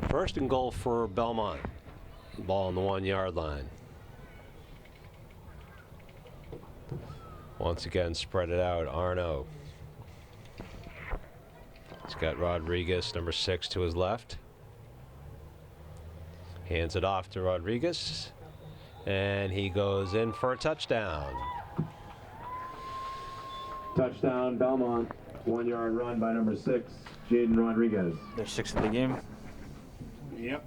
First and goal for Belmont. Ball on the 1-yard line. Once again, spread it out. Arno. He's got Rodriguez, number 6, to his left. Hands it off to Rodriguez. And he goes in for a touchdown. Touchdown, Belmont. 1-yard run by number 6, Jaden Rodriguez. They're 6th of the game. Yep.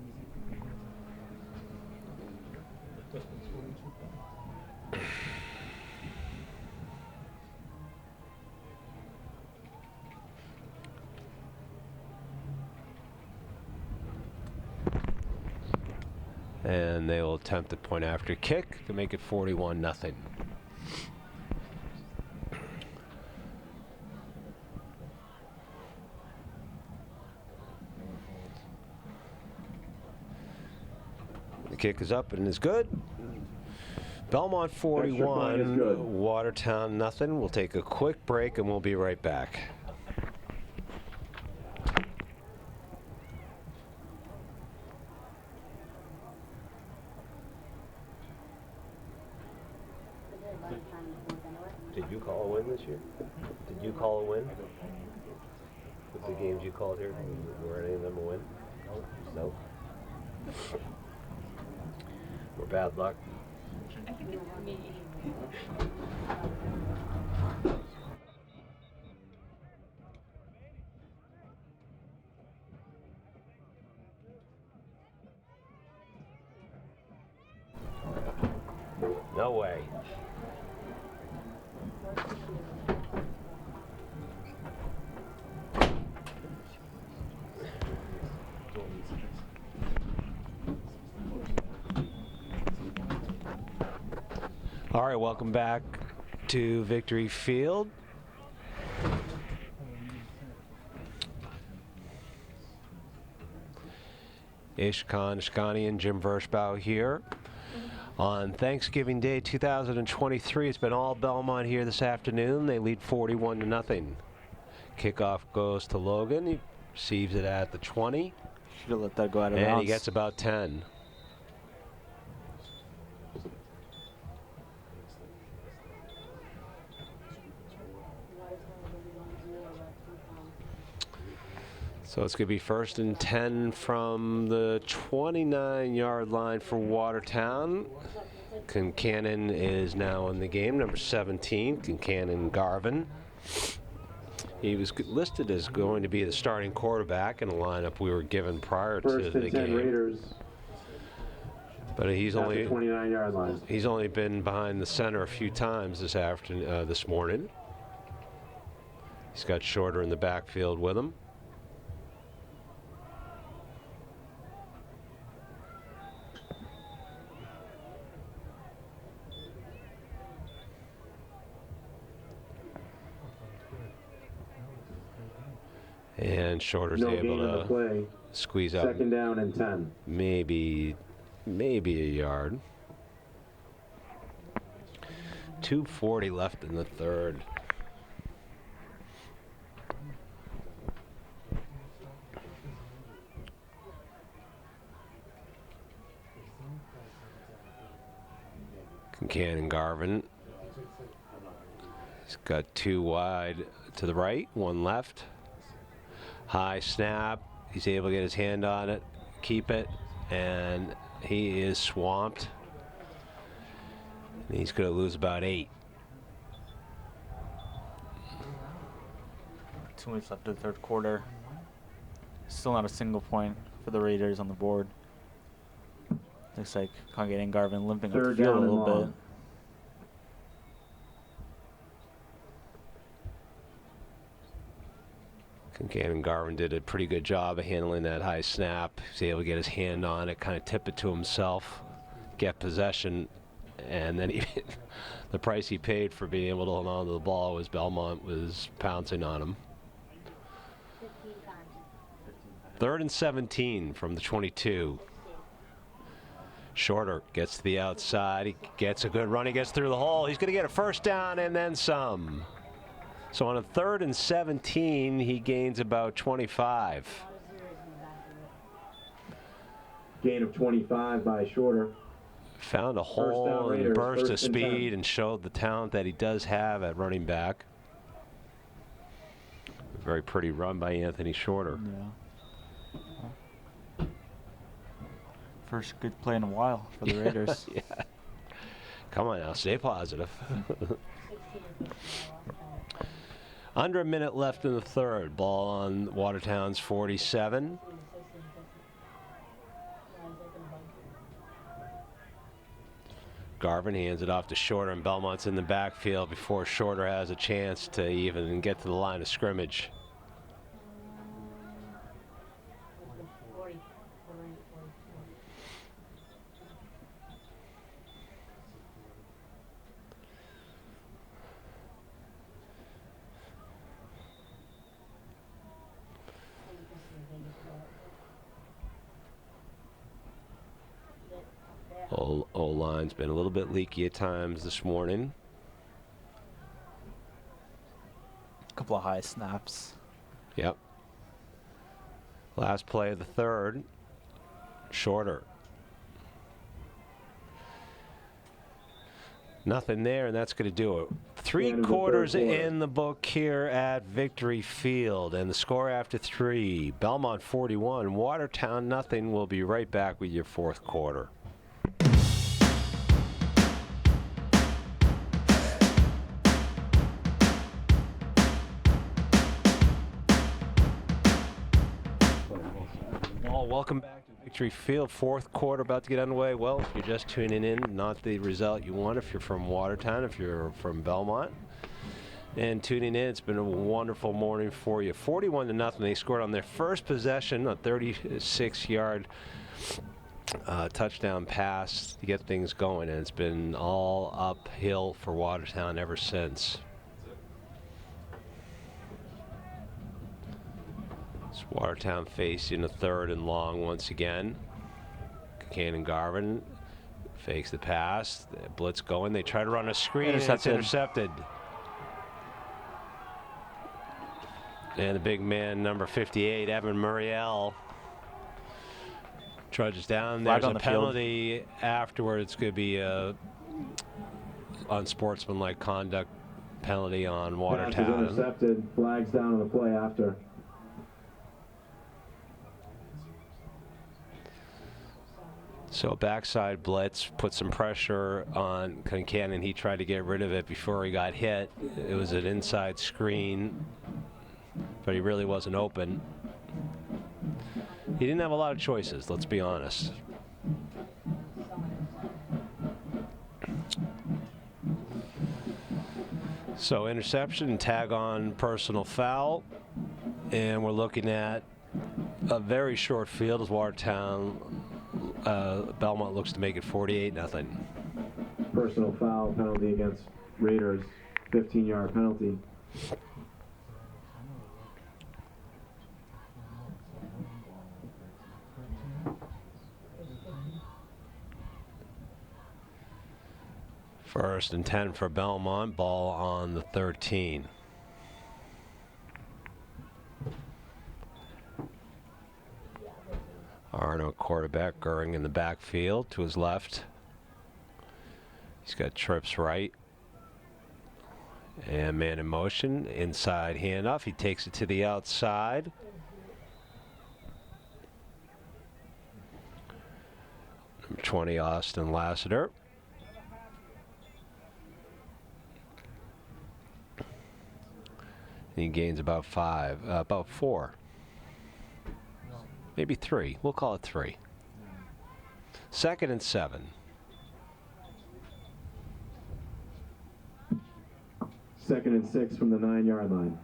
And they will attempt the point after kick to make it 41-0. The kick is up and is good. Belmont 41, Watertown nothing. We'll take a quick break and we'll be right back. Did you call a win this year? Did you call a win? With the games you called here, were any of them a win? No. Or bad luck? No way. All right, welcome back to Victory Field. Ishkan and Jim Vershbow here. On Thanksgiving Day 2023, it's been all Belmont here this afternoon. They lead 41-0. Kickoff goes to Logan. He receives it at the 20. Should have let that go out of And bounds. he gets about 10. So it's going to be 1st and 10 from the 29-yard line for Watertown. Concannon is now in the game, number 17, Concannon Garvin. He was listed as going to be the starting quarterback in the lineup we were given prior to the game. Raiders. But he's At the only 29-yard line. He's only been behind the center a few times this morning. He's got Shorter in the backfield with him. And Shorter's No able gain on the to play. squeeze out 2nd down and 10. maybe a yard. 2:40 left in the third. Concannon Garvin. He's got 2 wide to the right, 1 left. High snap. He's able to get his hand on it, keep it, and he is swamped. And he's going to lose about 8. 2 minutes left in the third quarter. Still not a single point for the Raiders on the board. Looks like Concannon Garvin limping up the 3rd field a down and little long. bit. Concannon Garvin did a pretty good job of handling that high snap. He was able to get his hand on it, kind of tip it to himself, get possession, and then the price he paid for being able to hold on to the ball was Belmont was pouncing on him. 3rd and 17 from the 22. Shorter gets to the outside. He gets a good run. He gets through the hole. He's going to get a 1st down and then some. So on a 3rd and 17, he gains about 25. Gain of 25 by Shorter. Found a hole and burst of speed and showed the talent that he does have at running back. A very pretty run by Anthony Shorter. Yeah. First good play in a while for the Raiders. Yeah. Come on now, stay positive. Under a minute left in the third. Ball on Watertown's 47. Garvin hands it off to Shorter, and Belmont's in the backfield before Shorter has a chance to even get to the line of scrimmage. O-line's been a little bit leaky at times this morning. A couple of high snaps. Yep. Last play of the third. Shorter. Nothing there, and that's going to do it. 3 quarters in the book here at Victory Field, and the score after 3, Belmont 41, Watertown nothing. We'll be right back with your 4th quarter. Welcome back to Victory Field. 4th quarter about to get underway. Well, if you're just tuning in, not the result you want if you're from Watertown, if you're from Belmont. And tuning in, it's been a wonderful morning for you. 41-0. They scored on their first possession, a 36-yard touchdown pass to get things going. And it's been all uphill for Watertown ever since. So Watertown facing a 3rd and long once again. Cannon Garvin fakes the pass. The blitz going. They try to run a screen. And it's intercepted. And the big man, number 58, Evan Muriel, trudges down. Flag There's on a the field. penalty afterwards. Could be a unsportsmanlike conduct penalty on Pass is Watertown. intercepted. Flags down on the play after. So backside blitz put some pressure on Concannon. He tried to get rid of it before he got hit. It was an inside screen, but he really wasn't open. He didn't have a lot of choices, let's be honest. So interception, tag on personal foul, and we're looking at a very short field as Watertown, Belmont looks to make it 48-0. Personal foul penalty against Raiders. 15-yard penalty. First and 10 for Belmont, ball on the 13. Arno quarterback, Goering in the backfield to his left. He's got trips right. And man in motion, inside handoff. He takes it to the outside. Number 20, Austin Lassiter. He gains about 4. Maybe 3. We'll call it 3. 2nd and 7. Second and 6 from the 9-yard line.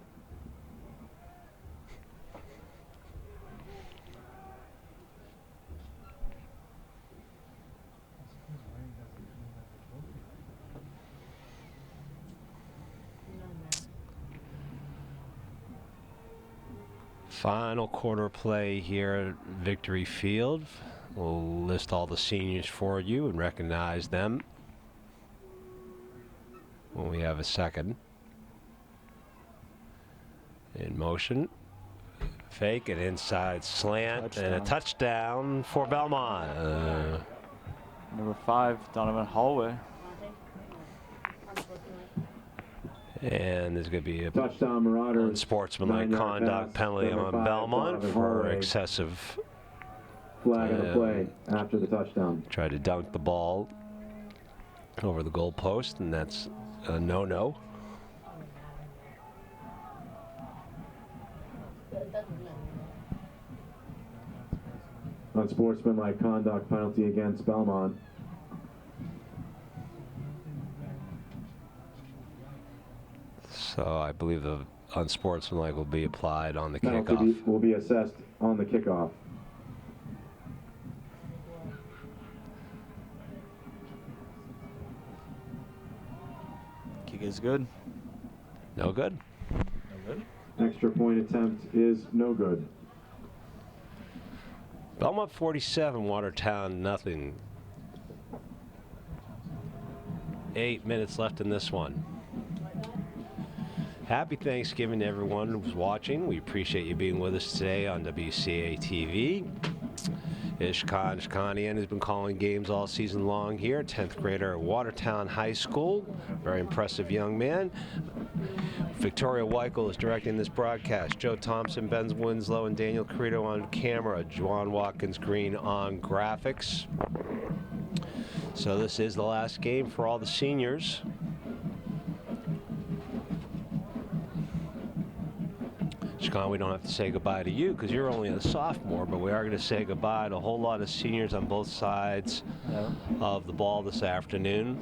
Final quarter play here at Victory Field. We'll list all the seniors for you and recognize them when we have a second. In motion. Fake, an inside slant, and a touchdown for Belmont. Number 5, Donovan Holloway. And there's going to be a touchdown Marauders. Unsportsmanlike conduct penalty on Belmont for excessive. Flag on the play after the touchdown. Tried to dunk the ball over the goal post, and that's a no-no. Unsportsmanlike conduct penalty against Belmont. So I believe the unsportsmanlike will be applied on the Penalty kickoff. will be assessed on the kickoff. Kick is good. No good. No good. Extra point attempt is no good. Belmont 47, Watertown nothing. 8 minutes left in this one. Happy Thanksgiving to everyone who's watching. We appreciate you being with us today on WCA TV. Ishkan Ishkanian has been calling games all season long here. 10th grader at Watertown High School. Very impressive young man. Victoria Weichel is directing this broadcast. Joe Thompson, Ben Winslow, and Daniel Carito on camera. Juwan Watkins Green on graphics. So this is the last game for all the seniors. Ishkan, we don't have to say goodbye to you because you're only a sophomore, but we are going to say goodbye to a whole lot of seniors on both sides of the ball this afternoon.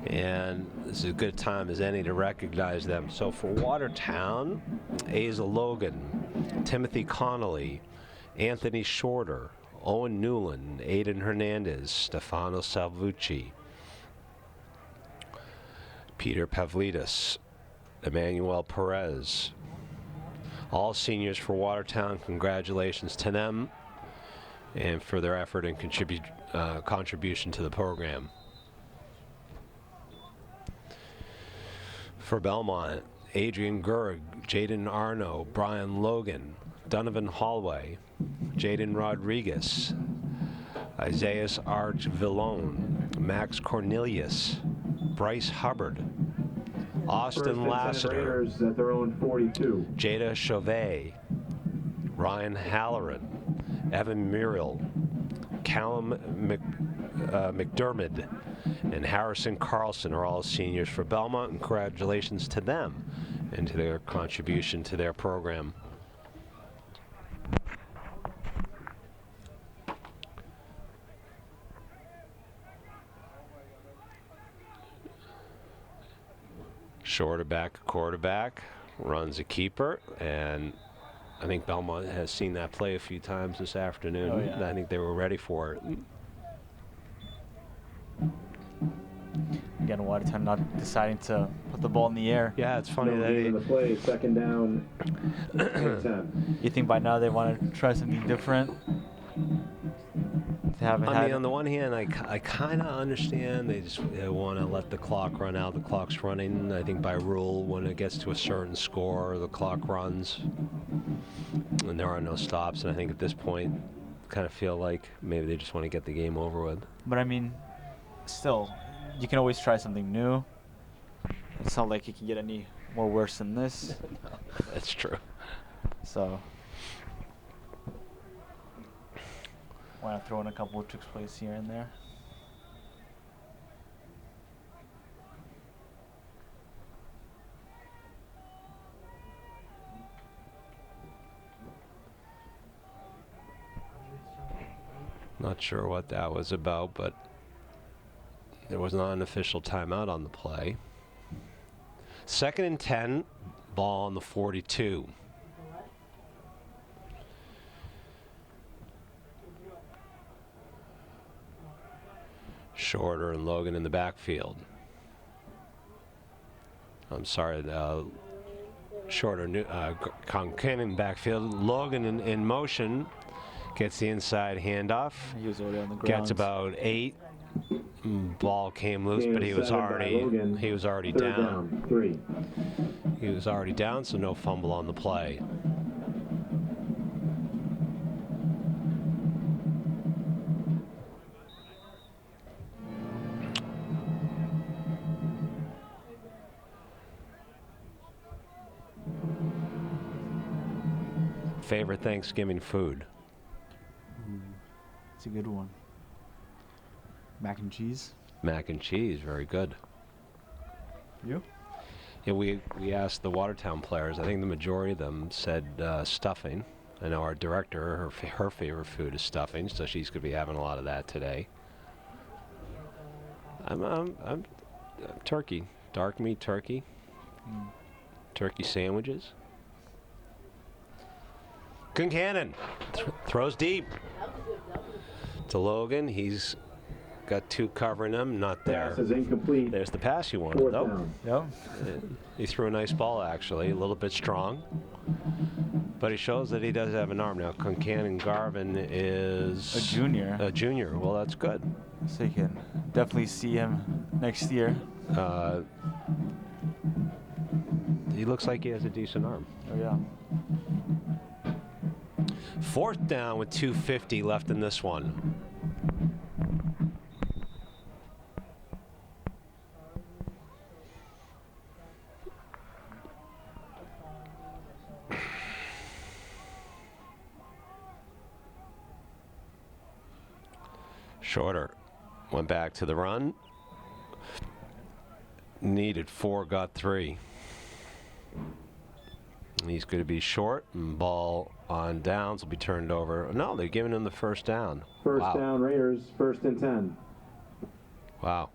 And this is as good a time as any to recognize them. So for Watertown, Asa Logan, Timothy Connolly, Anthony Shorter, Owen Newland, Aiden Hernandez, Stefano Salvucci, Peter Pavlidis, Emmanuel Perez. All seniors for Watertown, congratulations to them and for their effort and contribution to the program. For Belmont, Adrian Gurg, Jaden Arno, Brian Logan, Donovan Hallway, Jaden Rodriguez, Isaiah Arch Villone, Max Cornelius, Bryce Hubbard, Austin Lassiter, at their own 42. Jada Chauvet, Ryan Halloran, Evan Muriel, Callum McDermott, and Harrison Carlson are all seniors for Belmont, and congratulations to them and to their contribution to their program. Quarterback, runs a keeper, and I think Belmont has seen that play a few times this afternoon. Oh, yeah. I think they were ready for it. Again, Watertown not deciding to put the ball in the air. Yeah, it's funny that The play, second down, 10. You think by now they want to try something different? They haven't I had. mean, on the one hand, I kind of understand they just want to let the clock run out. The clock's running. I think by rule, when it gets to a certain score, the clock runs, and there are no stops. And I think at this point, kind of feel like maybe they just want to get the game over with. But I mean, still, you can always try something new. It's not like it can get any more worse than this. That's true. So, want to throw in a couple of tricks plays here and there. Not sure what that was about, but there was not an official timeout on the play. 2nd and 10, ball on the 42. Shorter and Logan in the backfield. I'm sorry, Shorter, Concannon backfield. Logan in motion, gets the inside handoff. He was already on the ground. Gets about 8. Ball came loose, but he was already down. 3. He was already down, so no fumble on the play. Favorite Thanksgiving food? It's a good one. Mac and cheese. Mac and cheese, very good. You? Yeah, we asked the Watertown players. I think the majority of them said stuffing. I know our director, her favorite food is stuffing, so she's going to be having a lot of that today. I'm turkey, dark meat turkey, turkey sandwiches. Concannon throws deep to Logan. He's got 2 covering him. Not there. Pass is incomplete. There's the pass you wanted, 4th though. down. Yep. He threw a nice ball, actually, a little bit strong. But he shows that he does have an arm. Now, Concannon Garvin is A junior. A junior. Well, that's good. So you can definitely see him next year. He looks like he has a decent arm. Oh, yeah. 4th down with 2:50 left in this one. Shorter went back to the run. Needed 4, got 3. He's going to be short, and ball on downs will be turned over. No, they're giving him the 1st down. First down, Raiders, 1st and 10. Wow.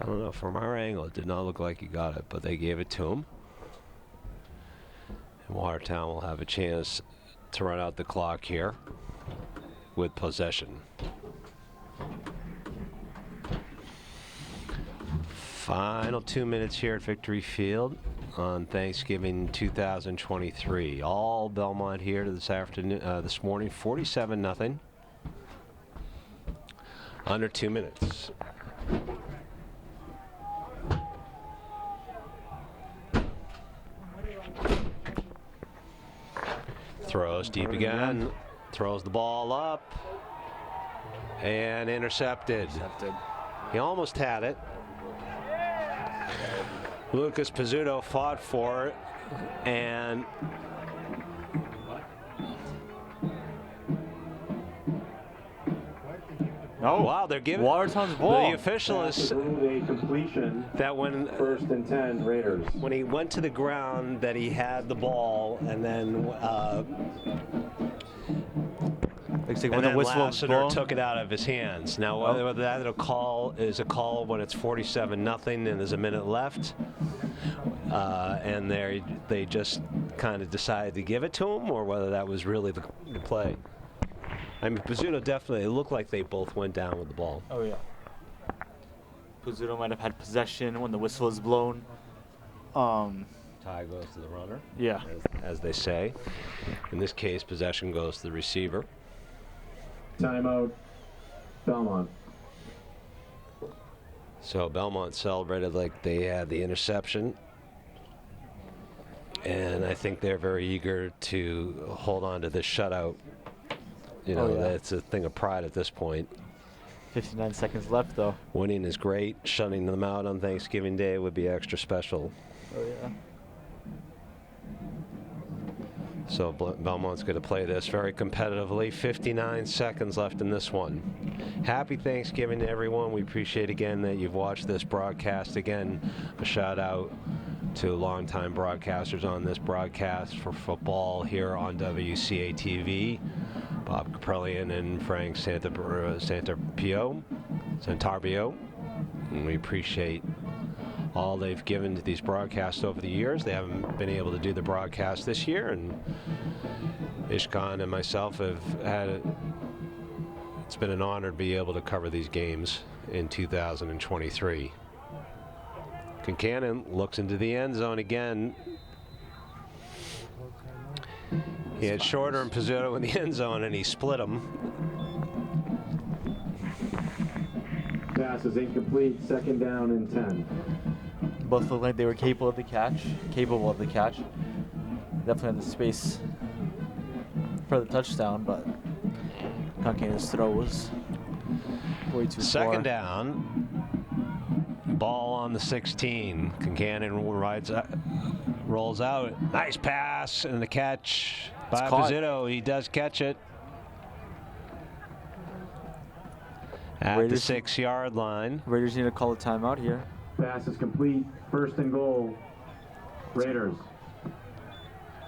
I don't know. From our angle, it did not look like he got it, but they gave it to him. And Watertown will have a chance to run out the clock here with possession. Final 2 minutes here at Victory Field. on Thanksgiving 2023. All Belmont here to this afternoon, this morning, 47-0. Under 2 minutes. Throws deep again. Throws the ball up. And intercepted. He almost had it. Lucas Pizzuto fought for it. And no. Wow, they're giving Watertown's ball. The official is a completion. That when 1st and 10 Raiders. When he went to the ground, that he had the ball, and then looks like when the whistle was Lassiter blown. took it out of his hands. Now whether that is a call when it's 47-0 and there's a minute left, and they just kind of decided to give it to him, or whether that was really the play. I mean, Pizzuto definitely, it looked like they both went down with the ball. Oh, yeah. Pizzuto might have had possession when the whistle was blown. Tie goes to the runner. Yeah. As they say. In this case, possession goes to the receiver. Timeout, Belmont. So Belmont celebrated like they had the interception. And I think they're very eager to hold on to this shutout. You know, that's a thing of pride at this point. 59 seconds left, though. Winning is great. Shutting them out on Thanksgiving Day would be extra special. Oh, yeah. So Belmont's going to play this very competitively. 59 seconds left in this one. Happy Thanksgiving to everyone. We appreciate again that you've watched this broadcast. Again, a shout out to longtime broadcasters on this broadcast for football here on WCA-TV. Bob Caprellian and Frank Santarpio. And we appreciate all they've given to these broadcasts over the years. They haven't been able to do the broadcast this year, and Ishkan and myself have had it. It's been an honor to be able to cover these games in 2023. Concannon looks into the end zone again. He had Shorter and Pizzuto in the end zone, and he split them. Pass is incomplete. 2nd down and 10. Both looked like they were capable of the catch. Definitely had the space for the touchdown, but Concannon's throw was way too far. 2nd down. Ball on the 16. Concannon rolls out. Nice pass and the catch by Pizzuto. He does catch it at the 6-yard line. Raiders need to call a timeout here. Pass is complete. 1st and goal. Raiders.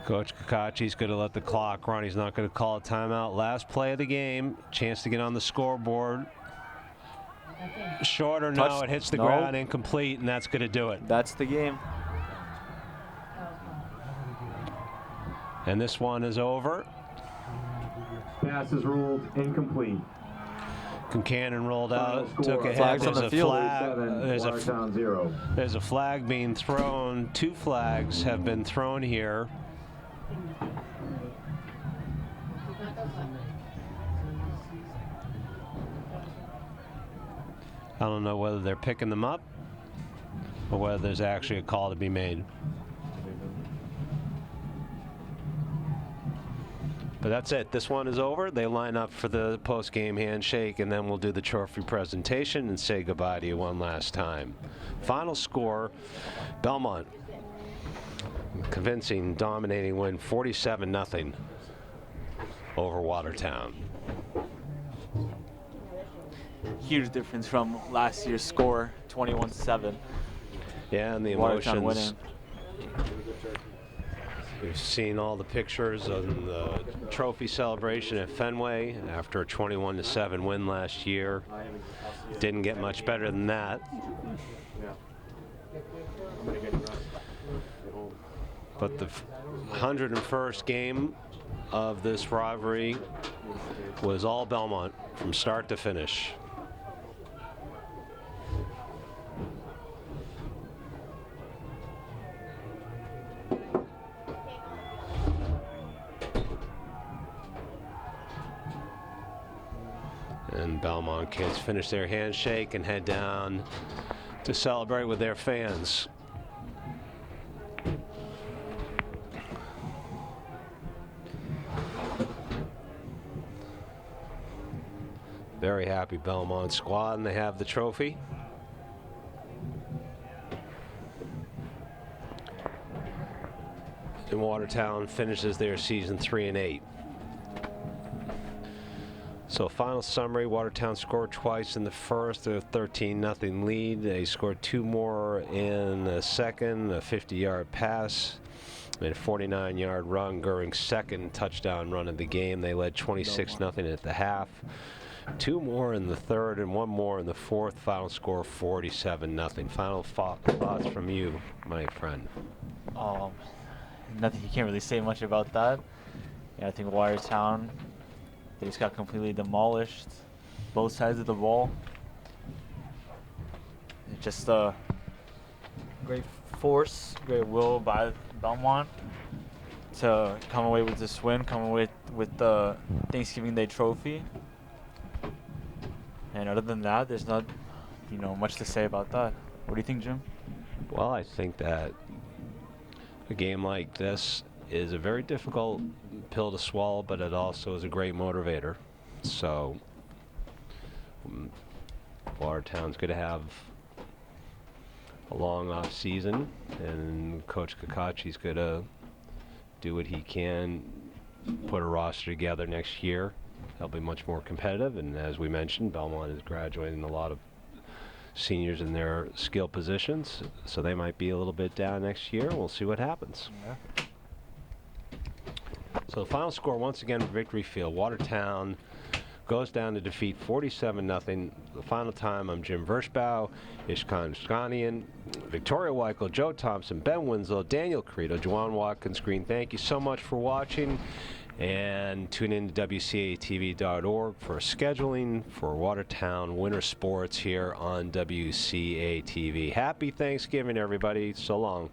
Coach Kakachi's going to let the clock run. He's not going to call a timeout. Last play of the game. Chance to get on the scoreboard. Shorter, no, it hits the ground, incomplete, and that's going to do it. That's the game. And this one is over. Pass is ruled incomplete. Concannon rolled out, took a hit. Flags on the field. There's a flag being thrown. 2 flags have been thrown here. I don't know whether they're picking them up or whether there's actually a call to be made. But that's it. This one is over. They line up for the post-game handshake, and then we'll do the trophy presentation and say goodbye to you one last time. Final score, Belmont. Convincing, dominating win, 47-0 over Watertown. Huge difference from last year's score, 21-7. Yeah, and the Watertown emotions. winning. We've seen all the pictures of the trophy celebration at Fenway after a 21-7 win last year. Didn't get much better than that. But the 101st game of this rivalry was all Belmont from start to finish. And Belmont kids finish their handshake and head down to celebrate with their fans. Very happy Belmont squad, and they have the trophy. And Watertown finishes their season 3-8. So final summary, Watertown scored twice in the first, a 13-0 lead. They scored 2 more in the second, a 50-yard pass, and a 49-yard run. Goering's second touchdown run of the game. They led 26-0 at the half. 2 more in the third and 1 more in the fourth. Final score 47-0. Final thoughts from you, my friend. Nothing, you can't really say much about that. Yeah, I think Watertown, they just got completely demolished, both sides of the ball. It's just a great force, great will by Belmont to come away with this win, come away with the Thanksgiving Day trophy. And other than that, there's not, much to say about that. What do you think, Jim? Well, I think that a game like this is a very difficult pill to swallow, but it also is a great motivator. So Watertown's going to have a long off season, and Coach Kakachi's going to do what he can, put a roster together next year. They'll be much more competitive, and as we mentioned, Belmont is graduating a lot of seniors in their skill positions, so they might be a little bit down next year. We'll see what happens. Yeah. So the final score, once again, Victory Field. Watertown goes down to defeat 47-0. The final time, I'm Jim Vershbow, Ishkan Shkanian, Victoria Weichel, Joe Thompson, Ben Winslow, Daniel Carito, Juwan Watkins Green. Thank you so much for watching. And tune in to WCATV.org for scheduling for Watertown Winter Sports here on WCATV. Happy Thanksgiving, everybody. So long.